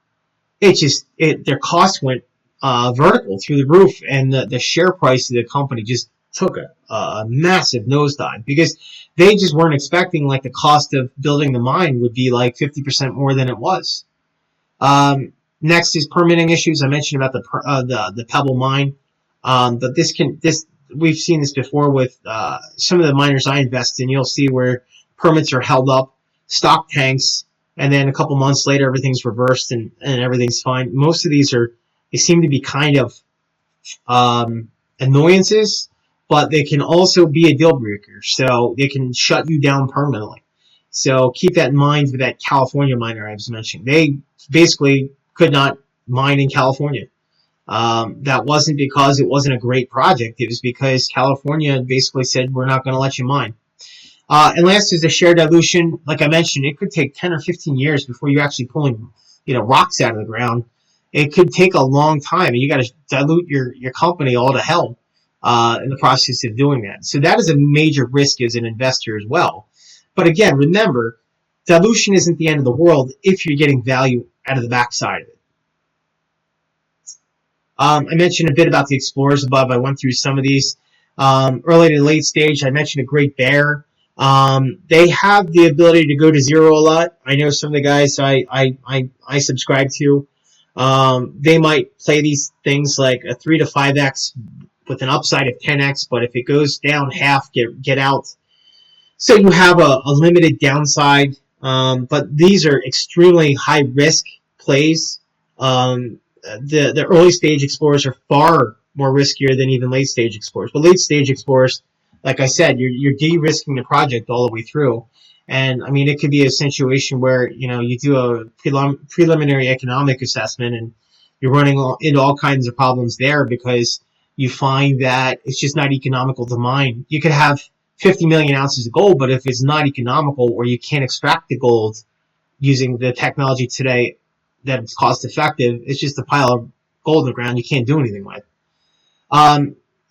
their costs went vertical through the roof, and the share price of the company just took a massive nosedive because they just weren't expecting like the cost of building the mine would be like 50% more than it was. Next is permitting issues. I mentioned about the Pebble mine, but we've seen this before with some of the miners I invest in. You'll see where permits are held up, stock tanks, and then a couple months later everything's reversed and everything's fine. Most of these they seem to be kind of annoyances, but they can also be a deal breaker. So they can shut you down permanently. So keep that in mind with that California miner I was mentioning. They basically could not mine in California. That wasn't because it wasn't a great project. It was because California basically said, we're not going to let you mine. And last is the share dilution. Like I mentioned, it could take 10 or 15 years before you're actually pulling rocks out of the ground. It could take a long time, and you got to dilute your company all to hell in the process of doing that. So that is a major risk as an investor as well. But again, remember, dilution isn't the end of the world if you're getting value out of the backside of it. I mentioned a bit about the explorers above. I went through some of these. Early to late stage, I mentioned a Great Bear. They have the ability to go to zero a lot. I know some of the guys I subscribe to. They might play these things like a 3 to 5x with an upside of 10x, but if it goes down half, get out. So you have a limited downside, but these are extremely high risk plays. The early stage explorers are far more riskier than even late stage explorers. But late stage explorers, like I said, you're de-risking the project all the way through. And I mean, it could be a situation where you do a preliminary economic assessment, and you're running into all kinds of problems there because you find that it's just not economical to mine. You could have 50 million ounces of gold, but if it's not economical or you can't extract the gold using the technology today that's cost effective, it's just a pile of gold in the ground you can't do anything with.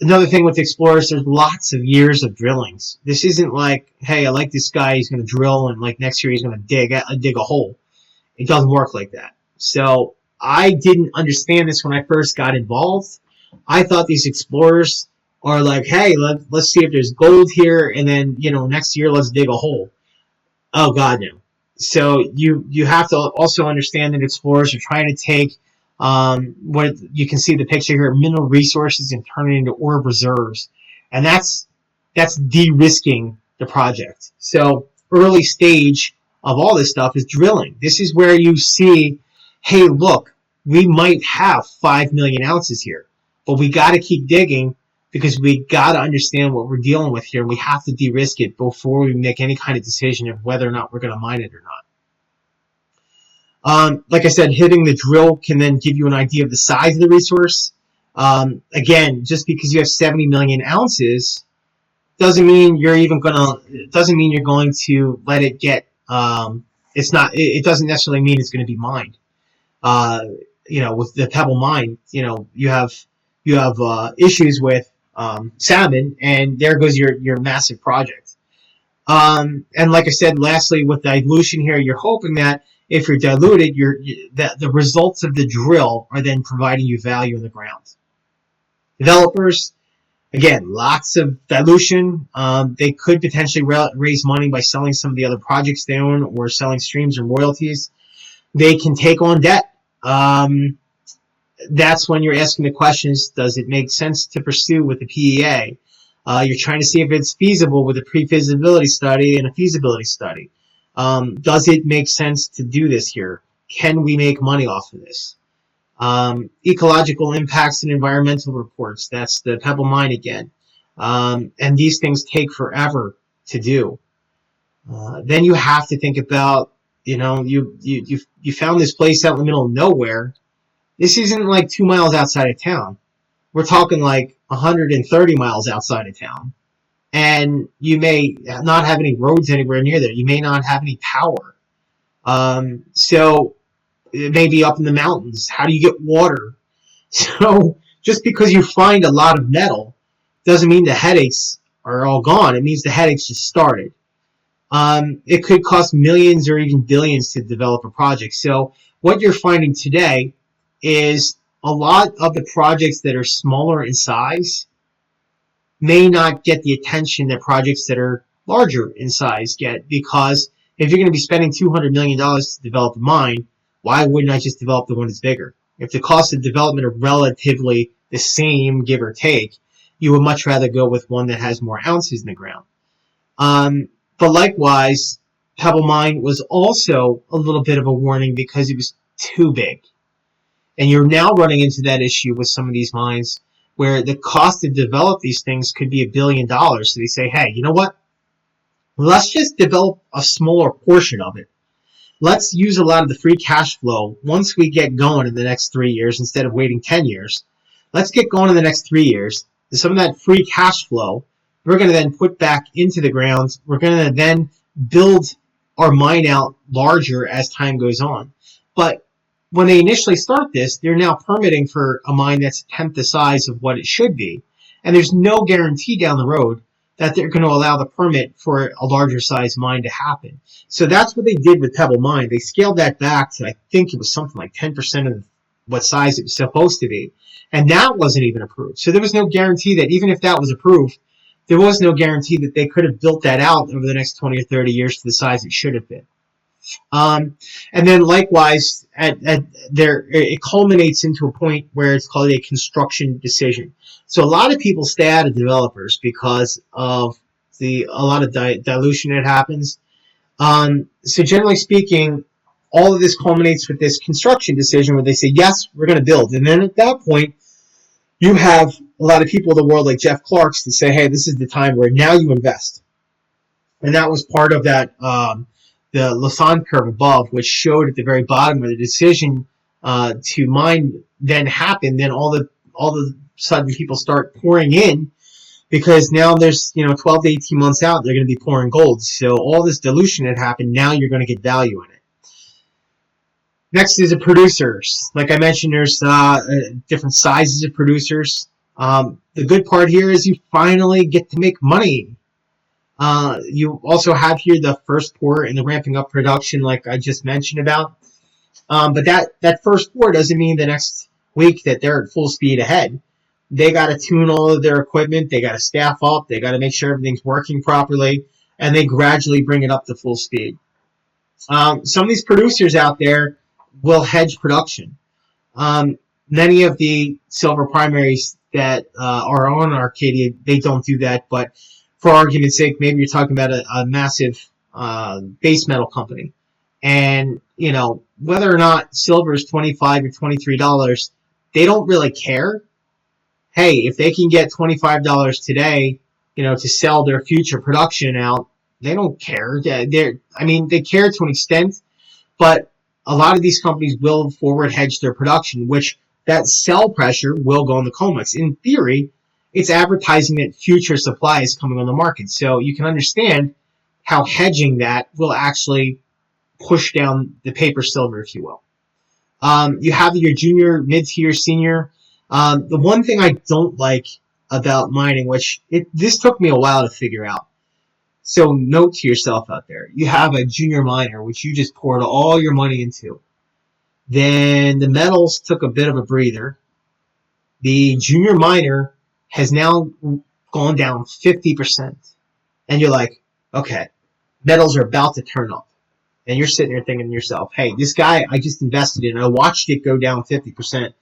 Another thing with explorers, there's lots of years of drillings. This isn't like, hey, I like this guy, he's going to drill, and like next year he's going to dig a hole. It doesn't work like that. So I didn't understand this when I first got involved. I thought these explorers are like, hey, let's see if there's gold here, and then next year let's dig a hole. Oh God, no. So you have to also understand that explorers are trying to take what you can see the picture here, mineral resources, and turn it into ore reserves, and that's de-risking the project. So early stage of all this stuff is drilling. This is where you see, hey, look, we might have 5 million ounces here, but we got to keep digging because we got to understand what we're dealing with here, and we have to de-risk it before we make any kind of decision of whether or not we're going to mine it or not. Like I said, hitting the drill can then give you an idea of the size of the resource. Again, just because you have 70 million ounces doesn't mean you're going to let it get. It doesn't necessarily mean it's going to be mined. With the Pebble mine, you have issues with salmon, and there goes your massive project. And like I said, lastly, with dilution here, you're hoping that if you're diluted, that the results of the drill are then providing you value in the ground. Developers, again, lots of dilution. They could potentially raise money by selling some of the other projects they own or selling streams or royalties. They can take on debt. That's when you're asking the questions, does it make sense to pursue with the PEA? You're trying to see if it's feasible with a pre-feasibility study and a feasibility study. Does it make sense to do this here? Can we make money off of this? Ecological impacts and environmental reports. That's the Pebble mine again. And these things take forever to do. Then you have to think about, you found this place out in the middle of nowhere. This isn't like 2 miles outside of town. We're talking like 130 miles outside of town. And you may not have any roads anywhere near there. You may not have any power. So it may be up in the mountains. How do you get water? So just because you find a lot of metal doesn't mean the headaches are all gone. It means the headaches just started. It could cost millions or even billions to develop a project. So what you're finding today is a lot of the projects that are smaller in size may not get the attention that projects that are larger in size get, because if you're going to be spending $200 million to develop a mine, why wouldn't I just develop the one that's bigger? If the cost of development are relatively the same, give or take, you would much rather go with one that has more ounces in the ground. But likewise, Pebble Mine was also a little bit of a warning because it was too big. And you're now running into that issue with some of these mines where the cost to develop these things could be $1 billion. So they say, hey, you know what? Let's just develop a smaller portion of it. Let's use a lot of the free cash flow once we get going in the next 3 years instead of waiting 10 years. Let's get going in the next 3 years. Some of that free cash flow, we're going to then put back into the ground. We're going to then build our mine out larger as time goes on. But when they initially start this, they're now permitting for a mine that's a tenth the size of what it should be. And there's no guarantee down the road that they're going to allow the permit for a larger size mine to happen. So that's what they did with Pebble Mine. They scaled that back to, I think it was something like 10% of what size it was supposed to be. And that wasn't even approved. So there was no guarantee that even if that was approved, there was no guarantee that they could have built that out over the next 20 or 30 years to the size it should have been. And then likewise, at there, it culminates into a point where it's called a construction decision. So a lot of people stay out of developers because of a lot of dilution that happens. So generally speaking, all of this culminates with this construction decision where they say, yes, we're going to build. And then at that point, you have a lot of people in the world like Jeff Clark's to say, hey, this is the time where now you invest. And that was part of that, the Lassonde curve above, which showed at the very bottom where the decision to mine then happened. Then all the sudden people start pouring in because now there's 12 to 18 months out they're going to be pouring gold. So all this dilution had happened. Now you're going to get value in it. Next is the producers. Like I mentioned, there's different sizes of producers. The good part here is you finally get to make money. You also have here the first pour and the ramping up production, like I just mentioned about. But that first pour doesn't mean the next week that they're at full speed ahead. They got to tune all of their equipment. They got to staff up. They got to make sure everything's working properly, and they gradually bring it up to full speed. Some of these producers out there will hedge production. Many of the silver primaries that are on Arcadia, they don't do that. But for argument's sake, maybe you're talking about a massive base metal company. And, whether or not silver is $25 or $23, they don't really care. Hey, if they can get $25 today, to sell their future production out, they don't care. They care to an extent, but a lot of these companies will forward hedge their production, which that sell pressure will go on the COMEX. In theory, it's advertising that future supply is coming on the market. So you can understand how hedging that will actually push down the paper silver, if you will. You have your junior, mid-tier, senior. The one thing I don't like about mining, which this took me a while to figure out. So note to yourself out there, you have a junior miner, which you just poured all your money into. Then the metals took a bit of a breather. The junior miner has now gone down 50%. And you're like, okay, metals are about to turn up. And you're sitting there thinking to yourself, hey, this guy I just invested in, I watched it go down 50%.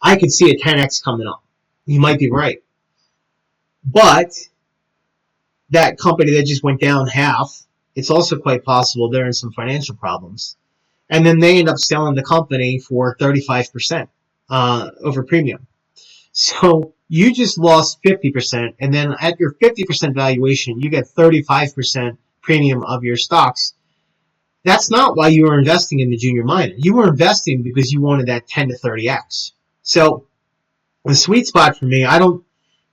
I could see a 10x coming up. You might be right. But that company that just went down half, it's also quite possible they're in some financial problems. And then they end up selling the company for 35% over premium. So you just lost 50%, and then at your 50% valuation, you get 35% premium of your stocks. That's not why you were investing in the junior miner. You were investing because you wanted that 10 to 30x. So the sweet spot for me, I don't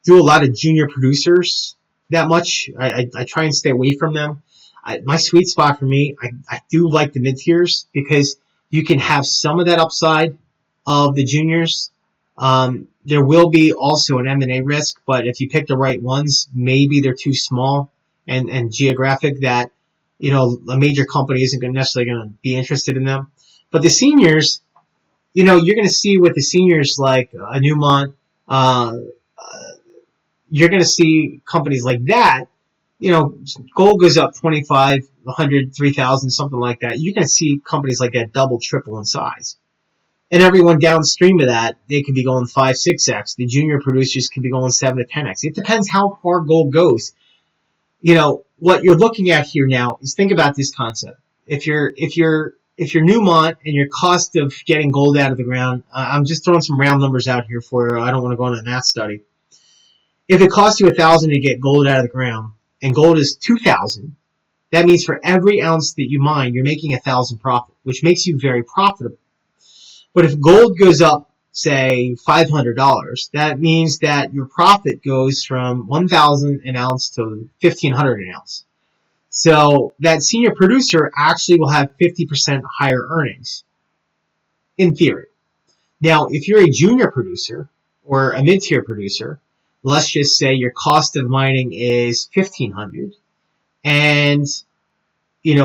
do a lot of junior producers that much. I try and stay away from them. My sweet spot for me, I do like the mid-tiers because you can have some of that upside of the juniors. There will be also an M&A risk, but if you pick the right ones, maybe they're too small and geographic that, a major company isn't necessarily going to be interested in them. But the seniors, you're going to see with the seniors like a Newmont, you're going to see companies like that. Gold goes up 25, 100, 3,000, something like that. You're going to see companies like that double, triple in size. And everyone downstream of that, they could be going 5, 6x. The junior producers could be going 7 to 10x. It depends how far gold goes. What you're looking at here now is think about this concept. If you're Newmont and your cost of getting gold out of the ground, I'm just throwing some round numbers out here for you. I don't want to go on a math study. If it costs you $1,000 to get gold out of the ground, and gold is $2,000, that means for every ounce that you mine, you're making $1,000 profit, which makes you very profitable. But if gold goes up, say $500, that means that your profit goes from $1,000 an ounce to $1,500 an ounce. So that senior producer actually will have 50% higher earnings, in theory. Now, if you're a junior producer or a mid-tier producer, let's just say your cost of mining is $1,500 and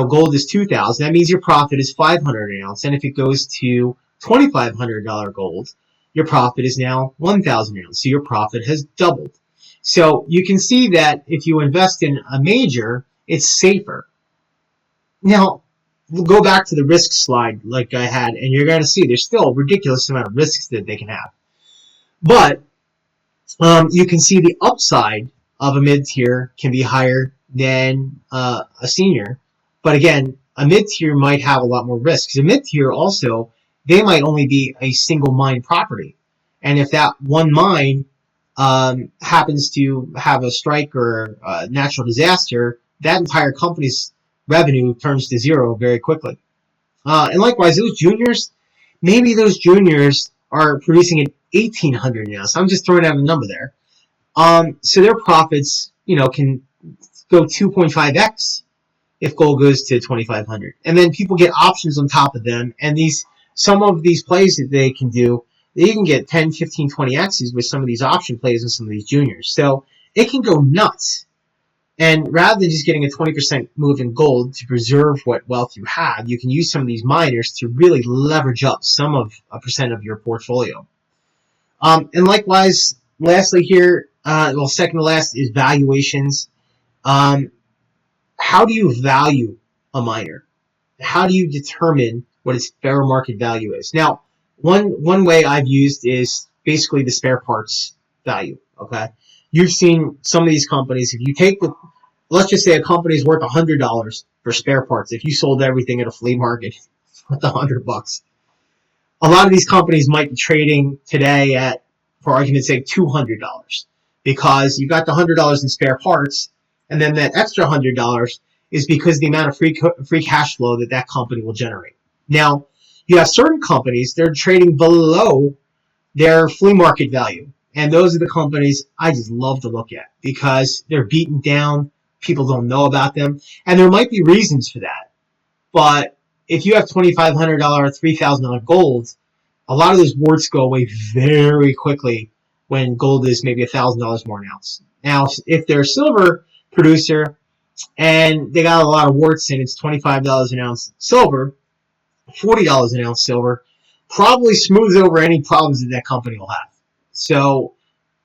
gold is $2,000. That means your profit is $500 an ounce. And if it goes to $2,500 gold, your profit is now $1,000 an ounce. So your profit has doubled. So you can see that if you invest in a major, it's safer. Now, go back to the risk slide like I had, and you're going to see there's still a ridiculous amount of risks that they can have. But you can see the upside of a mid-tier can be higher than a senior. But again, a mid-tier might have a lot more risks. A mid-tier also, they might only be a single mine property. And if that one mine happens to have a strike or a natural disaster, that entire company's revenue turns to zero very quickly. And likewise, those juniors, maybe those juniors are producing at 1,800 now. So I'm just throwing out a number there. So their profits, can go 2.5x if gold goes to 2,500. And then people get options on top of them. And some of these plays that they can do, they can get 10, 15, 20x's with some of these option plays and some of these juniors. So it can go nuts. And rather than just getting a 20% move in gold to preserve what wealth you have, you can use some of these miners to really leverage up some of a percent of your portfolio. And likewise, lastly here, second to last is valuations. How do you value a miner? How do you determine what its fair market value is? Now, one way I've used is basically the spare parts value. Okay, you've seen some of these companies. If you take let's just say a company is worth $100 for spare parts. If you sold everything at a flea market, it's worth $100. A lot of these companies might be trading today at, for argument's sake, $200 because you got the $100 in spare parts, and then that extra $100 is because the amount of free cash flow that company will generate. Now, you have certain companies that are trading below their flea market value, and those are the companies I just love to look at because they're beaten down, people don't know about them, and there might be reasons for that. But if you have $2,500, $3,000 gold, a lot of those warts go away very quickly when gold is maybe $1,000 more an ounce. Now, if they're a silver producer and they got a lot of warts and it's $25 an ounce silver, $40 an ounce silver, probably smooths over any problems that company will have. So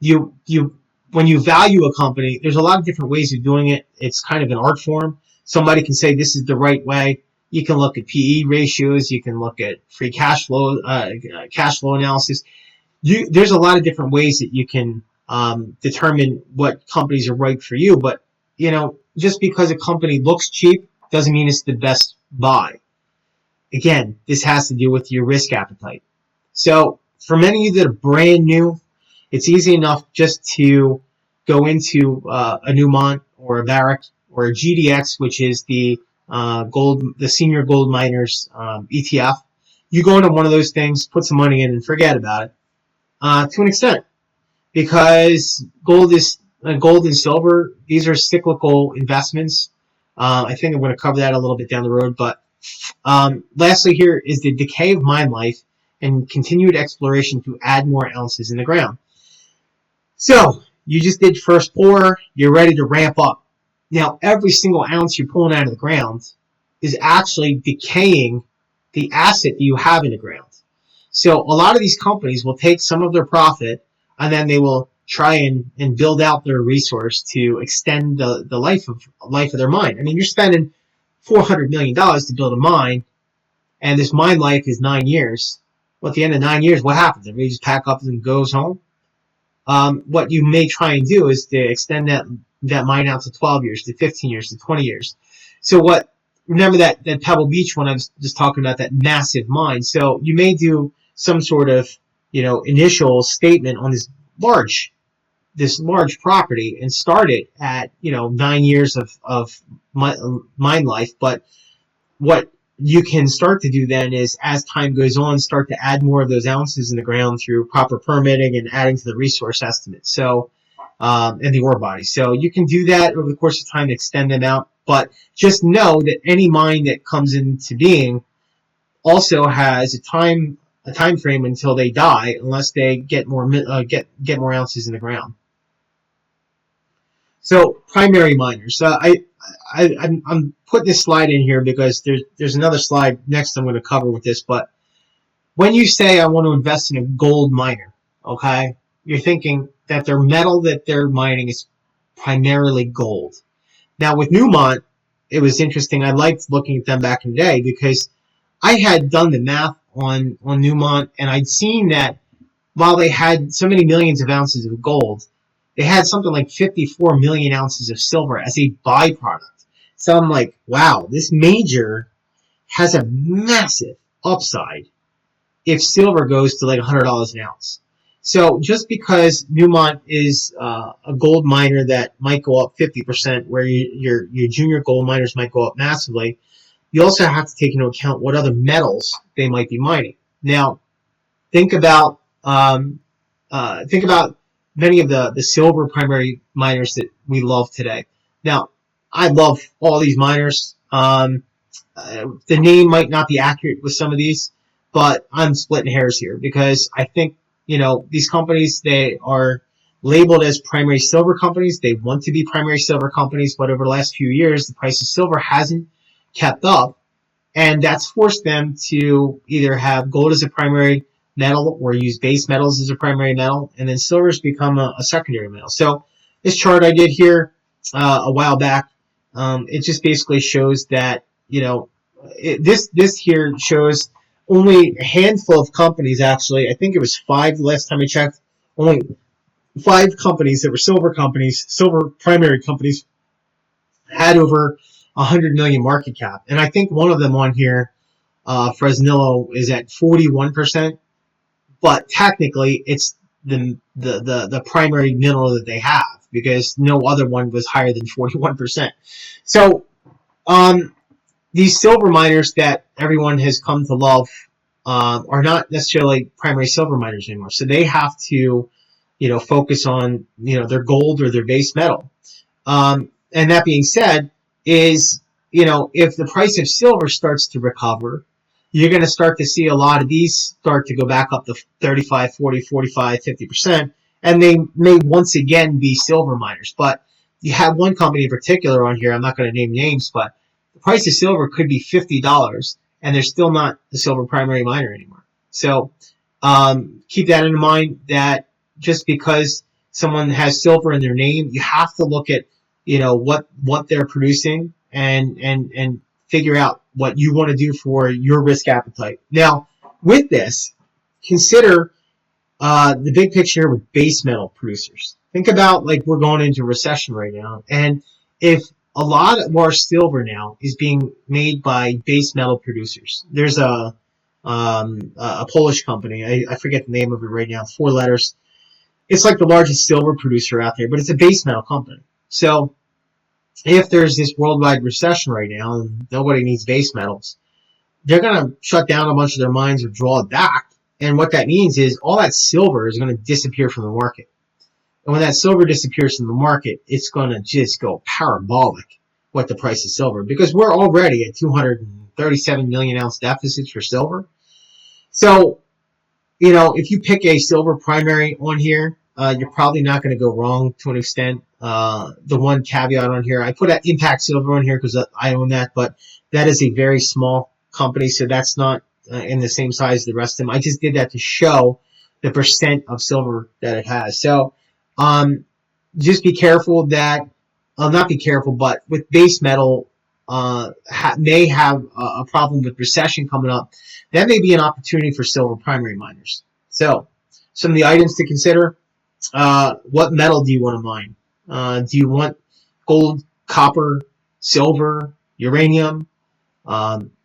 when you value a company, there's a lot of different ways of doing it. It's kind of an art form. Somebody can say this is the right way. You can look at PE ratios. You can look at free cash flow analysis. There's a lot of different ways that you can determine what companies are right for you. But just because a company looks cheap doesn't mean it's the best buy. Again, this has to do with your risk appetite. So for many of you that are brand new, it's easy enough just to go into a Newmont or a Barrick or a GDX, which is the senior gold miners ETF. You go into one of those things, put some money in, and forget about it to an extent, because gold and silver, these are cyclical investments. I think I'm going to cover that a little bit down the road, but lastly here is the decay of mine life and continued exploration to add more ounces in the ground. So you just did first pour, you're ready to ramp up. Now every single ounce you're pulling out of the ground is actually decaying the asset that you have in the ground. So a lot of these companies will take some of their profit and then they will try and build out their resource to extend the life of their mine. I mean, you're spending $400 million to build a mine, and this mine life is 9 years. Well, at the end of 9 years, what happens? Everybody just pack up and goes home? What you may try and do is to extend that mine out to 12 years, to 15 years, to 20 years. So remember that Pebble Beach when I was just talking about that massive mine. So you may do some sort of, initial statement on this large property and start it at, 9 years of mine life. But what you can start to do then is, as time goes on, start to add more of those ounces in the ground through proper permitting and adding to the resource estimate. So, and the ore body. So you can do that over the course of time to extend them out. But just know that any mine that comes into being also has a time frame until they die, unless they get more ounces in the ground. So primary miners. I'm putting this slide in here because there's another slide next I'm going to cover with this. But when you say I want to invest in a gold miner, okay, you're thinking that their metal that they're mining is primarily gold. Now with Newmont, it was interesting. I liked looking at them back in the day because I had done the math on Newmont, and I'd seen that while they had so many millions of ounces of gold, they had something like 54 million ounces of silver as a byproduct. So I'm like, wow, this major has a massive upside if silver goes to like $100 an ounce. So just because Newmont is a gold miner that might go up 50%, where your junior gold miners might go up massively, you also have to take into account what other metals they might be mining. Now, think about think about many of the silver primary miners that we love today. Now, I love all these miners. The name might not be accurate with some of these, but I'm splitting hairs here because I think, these companies, they are labeled as primary silver companies. They want to be primary silver companies, but over the last few years, the price of silver hasn't kept up, and that's forced them to either have gold as a primary metal or use base metals as a primary metal, and then silver's become a secondary metal. So this chart I did here a while back, it just basically shows that, this here shows only a handful of companies, actually. I think it was 5 the last time I checked. Only 5 companies that were silver companies, silver primary companies, had over 100 million market cap. And I think one of them on here, Fresnillo, is at 41%, but technically it's the primary mineral that they have because no other one was higher than 41%. So these silver miners that everyone has come to love are not necessarily primary silver miners anymore. So they have to, focus on, their gold or their base metal. And that being said, if the price of silver starts to recover, you're going to start to see a lot of these start to go back up to 35, 40, 45, 50%, and they may once again be silver miners. But you have one company in particular on here, I'm not going to name names, but the price of silver could be $50, and they're still not a silver primary miner anymore. So keep that in mind, that just because someone has silver in their name, you have to look at what they're producing and figure out what you want to do for your risk appetite. Now, with this, consider the big picture with base metal producers. Think about, like, we're going into a recession right now, and if a lot of our silver now is being made by base metal producers. There's a Polish company. I forget the name of it right now. 4 letters. It's like the largest silver producer out there, but it's a base metal company. So if there's this worldwide recession right now and nobody needs base metals, they're going to shut down a bunch of their mines or draw it back. And what that means is all that silver is going to disappear from the market. And when that silver disappears from the market, it's going to just go parabolic with the price of silver, because we're already at 237 million ounce deficits for silver. So, if you pick a silver primary on here, you're probably not going to go wrong to an extent. The one caveat on here, I put Impact Silver on here because I own that, but that is a very small company, so that's not in the same size as the rest of them. I just did that to show the percent of silver that it has. So just be careful that, not be careful, but with base metal, may have a problem with recession coming up. That may be an opportunity for silver primary miners. So some of the items to consider: what metal do you want to mine? Do you want gold, copper, silver, uranium?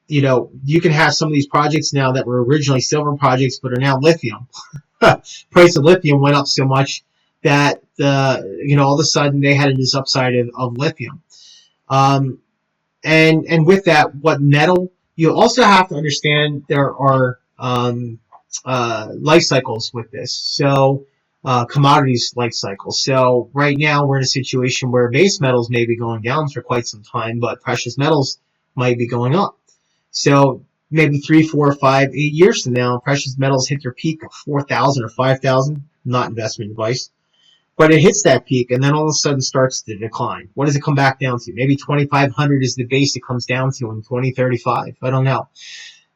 You can have some of these projects now that were originally silver projects but are now lithium. Price of lithium went up so much that all of a sudden they had this upside of lithium. And with that, what metal? You also have to understand there are life cycles with this. So commodities life cycles. So right now we're in a situation where base metals may be going down for quite some time, but precious metals might be going up. So maybe 3, 4, 5, 8 years from now, precious metals hit their peak of 4,000 or 5,000. Not investment advice. But it hits that peak and then all of a sudden starts to decline. What does it come back down to? Maybe 2,500 is the base it comes down to in 2035. I don't know.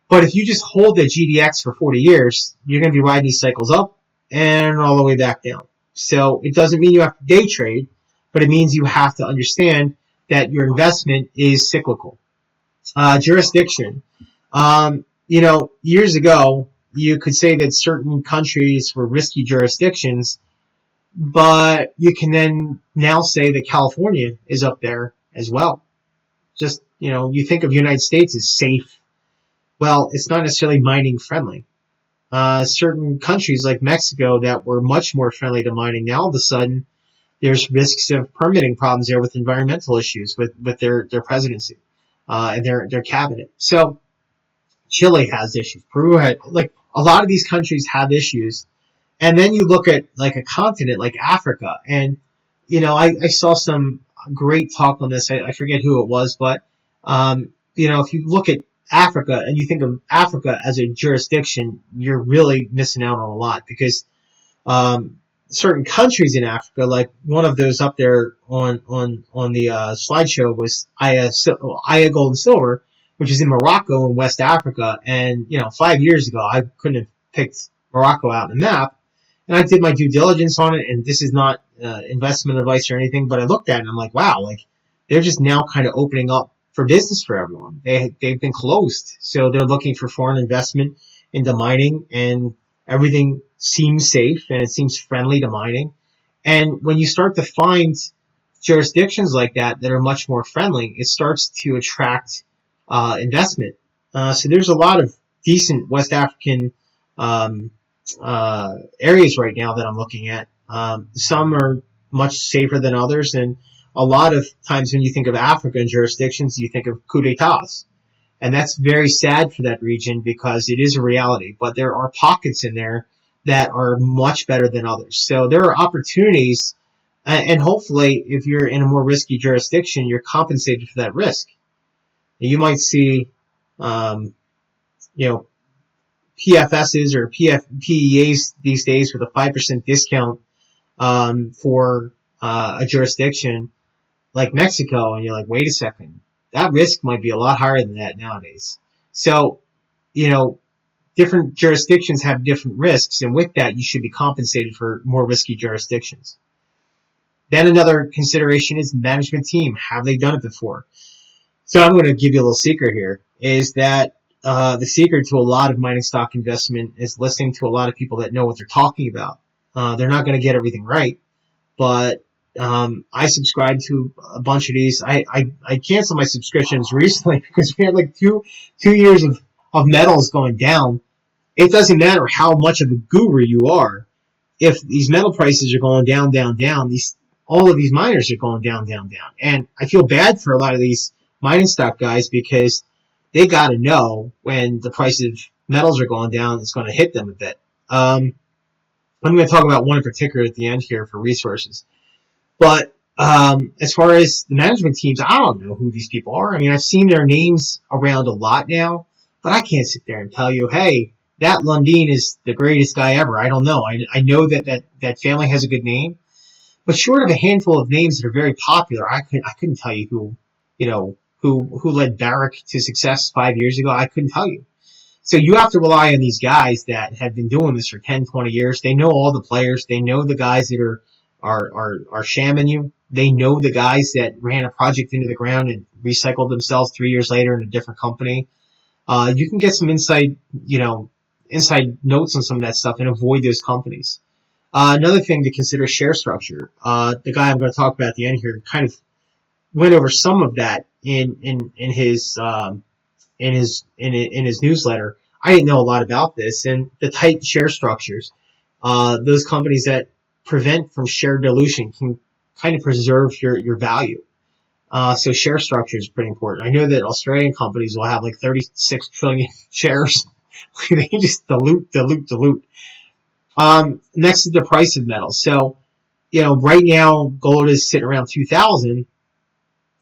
But if you just hold the GDX for 40 years, you're going to be riding these cycles up and all the way back down. So it doesn't mean you have to day trade, but it means you have to understand that your investment is cyclical. Jurisdiction. Years ago, you could say that certain countries were risky jurisdictions, but you can then now say that California is up there as well. Just, you think of the United States as safe. Well, it's not necessarily mining friendly. Certain countries like Mexico that were much more friendly to mining, now all of a sudden there's risks of permitting problems there with environmental issues with their presidency and their cabinet. So Chile has issues. Peru had, like, a lot of these countries have issues. And then you look at like a continent like Africa, and I saw some great talk on this. I forget who it was, but if you look at Africa and you think of Africa as a jurisdiction, you're really missing out on a lot, because um, certain countries in Africa, like one of those up there on the slideshow was Aya Gold and Silver, which is in Morocco in West Africa. And 5 years ago, I couldn't have picked Morocco out on the map, and I did my due diligence on it. And this is not investment advice or anything, but I looked at it and I'm like, wow, like they're just now kind of opening up for business for everyone. They've been closed, so they're looking for foreign investment into mining, and everything seems safe and it seems friendly to mining. And when you start to find jurisdictions like that are much more friendly, it starts to attract investment. So there's a lot of decent West African um, areas right now that I'm looking at. Some are much safer than others, and a lot of times when you think of African jurisdictions, you think of coup d'etats. And that's very sad for that region because it is a reality. But there are pockets in there that are much better than others. So there are opportunities, and hopefully, if you're in a more risky jurisdiction, you're compensated for that risk. You might see, um, you know, PFSs or PEAs these days with a 5% discount for a jurisdiction like Mexico, and you're like, wait a second, that risk might be a lot higher than that nowadays. So, you know, different jurisdictions have different risks, and with that, you should be compensated for more risky jurisdictions. Then another consideration is management team. Have they done it before? So I'm going to give you a little secret here, is that the secret to a lot of mining stock investment is listening to a lot of people that know what they're talking about. They're not going to get everything right, but I subscribe to a bunch of these. I canceled my subscriptions recently because we had like two years of metals going down. It doesn't matter how much of a guru you are. If these metal prices are going down, down, down, all of these miners are going down, down, down. And I feel bad for a lot of these mining stock guys because they got to know when the price of metals are going down, it's going to hit them a bit. I'm going to talk about one in particular at the end here for resources. But as far as the management teams, I don't know who these people are. I mean, I've seen their names around a lot now, but I can't sit there and tell you, hey, that Lundin is the greatest guy ever. I don't know. I know that family has a good name, but short of a handful of names that are very popular, I couldn't tell you who led Barrick to success 5 years ago. I couldn't tell you. So you have to rely on these guys that have been doing this for 10, 20 years. They know all the players. They know the guys that are shamming you. They know the guys that ran a project into the ground and recycled themselves 3 years later in a different company. You can get some inside notes on some of that stuff and avoid those companies. Another thing to consider is share structure. The guy I'm going to talk about at the end here kind of went over some of that in his newsletter. I didn't know a lot about this, and the tight share structures. Those companies that prevent from share dilution can kind of preserve your value. So share structure is pretty important. I know that Australian companies will have like 36 trillion shares. They just dilute. Next is the price of metals. So, right now gold is sitting around 2,000.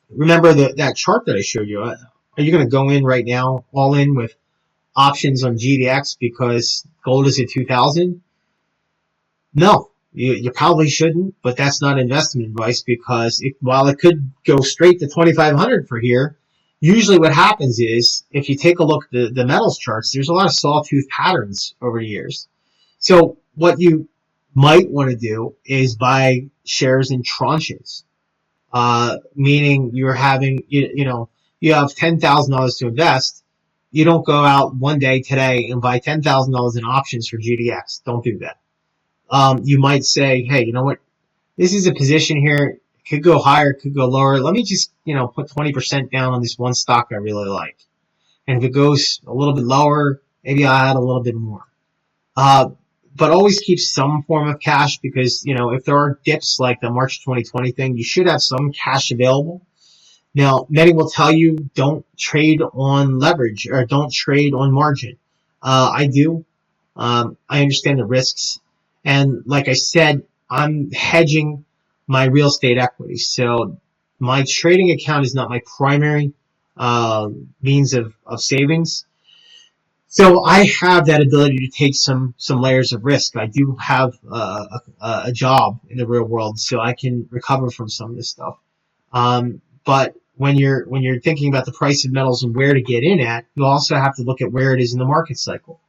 Remember that chart that I showed you? Are you going to go in right now, all in with options on GDX because gold is at 2,000? No, you probably shouldn't, but that's not investment advice because while it could go straight to 2,500 for here, usually what happens is if you take a look at the metals charts, there's a lot of sawtooth patterns over the years. So what you might want to do is buy shares in tranches. meaning you're having, you have $10,000 to invest. You don't go out one day today and buy $10,000 in options for GDX. Don't do that. You might say, hey, you know what? This is a position here. It could go higher, it could go lower. Let me just, put 20% down on this one stock I really like. And if it goes a little bit lower, maybe I'll add a little bit more. Uh, but always keep some form of cash because, if there are dips like the March 2020 thing, you should have some cash available. Now, many will tell you don't trade on leverage or don't trade on margin. I do. I understand the risks. And like I said, I'm hedging my real estate equity. So my trading account is not my primary means of savings. So I have that ability to take some layers of risk. I do have a job in the real world, so I can recover from some of this stuff. But when you're thinking about the price of metals and where to get in at, you also have to look at where it is in the market cycle.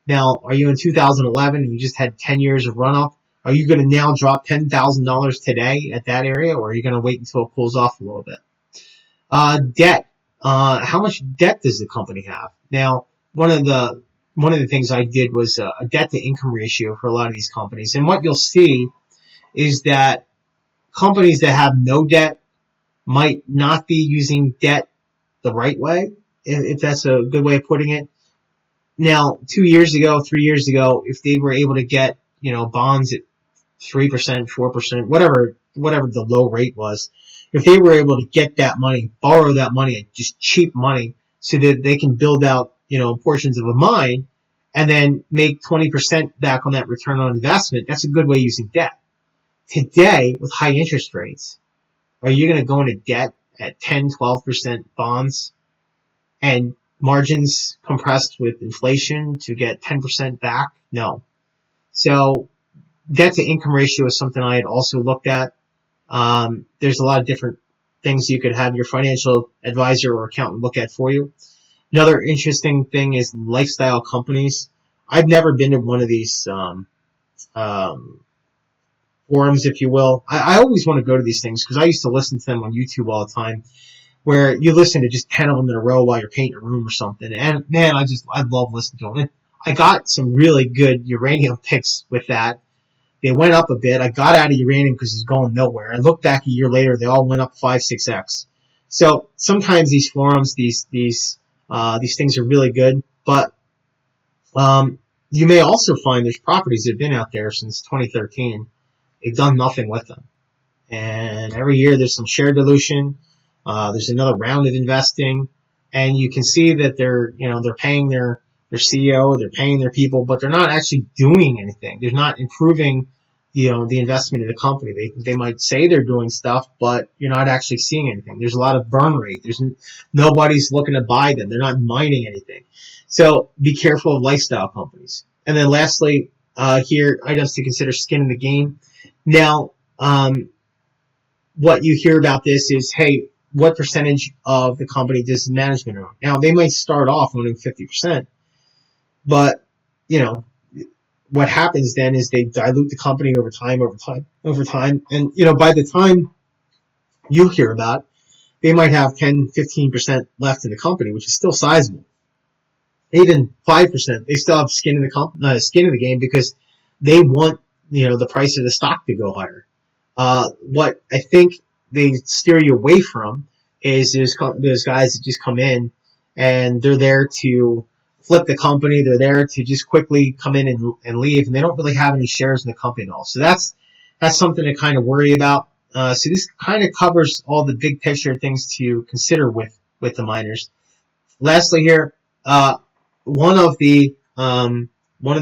Now, are you in 2011 and you just had 10 years of run up? Are you going to now drop $10,000 today at that area, or are you going to wait until it cools off a little bit? Debt. How much debt does the company have? Now, one of the things I did was a debt to income ratio for a lot of these companies, and what you'll see is that companies that have no debt might not be using debt the right way, if that's a good way of putting it. Now, 2 years ago, 3 years ago, if they were able to get bonds at 3%, 4%, whatever the low rate was, if they were able to get that money, borrow that money at just cheap money, so that they can build out portions of a mine, and then make 20% back on that return on investment, that's a good way of using debt. Today, with high interest rates, are you going to go into debt at 10, 12% bonds and margins compressed with inflation to get 10% back? No. So debt to income ratio is something I had also looked at. There's a lot of different things you could have your financial advisor or accountant look at for you. Another interesting thing is lifestyle companies. I've never been to one of these um, forums, if you will. I always want to go to these things because I used to listen to them on YouTube all the time, where you listen to just 10 of them in a row while you're painting a room or something. And man, I love listening to them. I got some really good uranium picks with that. They went up a bit. I got out of uranium because it's going nowhere. I looked back a year later, they all went up 5-6x. So sometimes these forums, these things are really good, but you may also find there's properties that have been out there since 2013. They've done nothing with them, and every year there's some share dilution. There's another round of investing, and you can see that they're paying their CEO, they're paying their people, but they're not actually doing anything. They're not improving, the investment in the company. They might say they're doing stuff, but you're not actually seeing anything. There's a lot of burn rate. Nobody's looking to buy them. They're not mining anything. So be careful of lifestyle companies. And then lastly, here items to consider: skin in the game. Now, what you hear about this is, hey, what percentage of the company does management own? Now, they might start off owning 50%, but, you know, what happens then is they dilute the company over time. And, by the time you hear about it, they might have 10, 15% left in the company, which is still sizable. Even 5%, they still have skin in the game because they want, the price of the stock to go higher. What I think they steer you away from is those guys that just come in and they're there to flip the company. They're there to just quickly come in and leave, and they don't really have any shares in the company at all. So that's something to kind of worry about. So this kind of covers all the big picture things to consider with the miners. Lastly, here, one of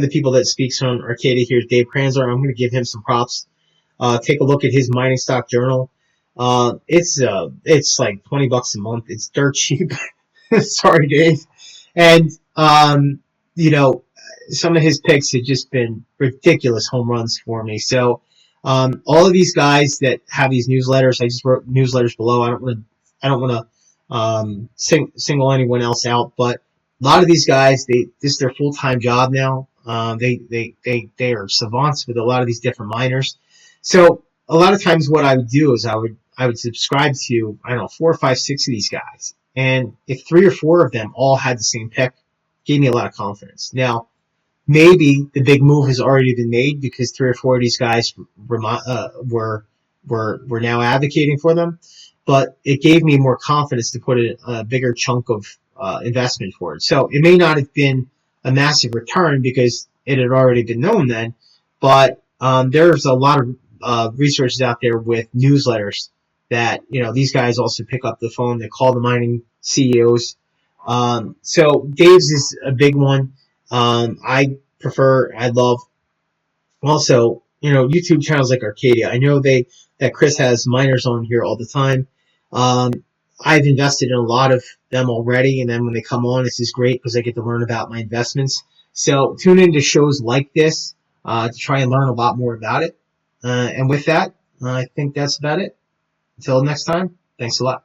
the people that speaks on Arcadia here is Dave Kranzler. I'm going to give him some props. Take a look at his mining stock journal. It's like $20 a month. It's dirt cheap. Sorry, Dave. And some of his picks have just been ridiculous home runs for me. So all of these guys that have these newsletters, I just wrote newsletters below. I don't want to single anyone else out, but a lot of these guys, this is their full-time job now. They are savants with a lot of these different miners. So a lot of times what I would do is I I would subscribe to, I don't know, 4 or 5, 6 of these guys. And if 3 or 4 of them all had the same pick, gave me a lot of confidence. Now, maybe the big move has already been made because 3 or 4 of these guys were now advocating for them, but it gave me more confidence to put a bigger chunk of investment for it. So it may not have been a massive return because it had already been known then, but there's a lot of resources out there with newsletters that these guys also pick up the phone. They call the mining CEOs. So Dave's is a big one. I love also, YouTube channels like Arcadia. I know that Chris has miners on here all the time. Um, I've invested in a lot of them already, and then when they come on, this is great because I get to learn about my investments. So tune into shows like this to try and learn a lot more about it. And with that, I think that's about it. Until next time, thanks a lot.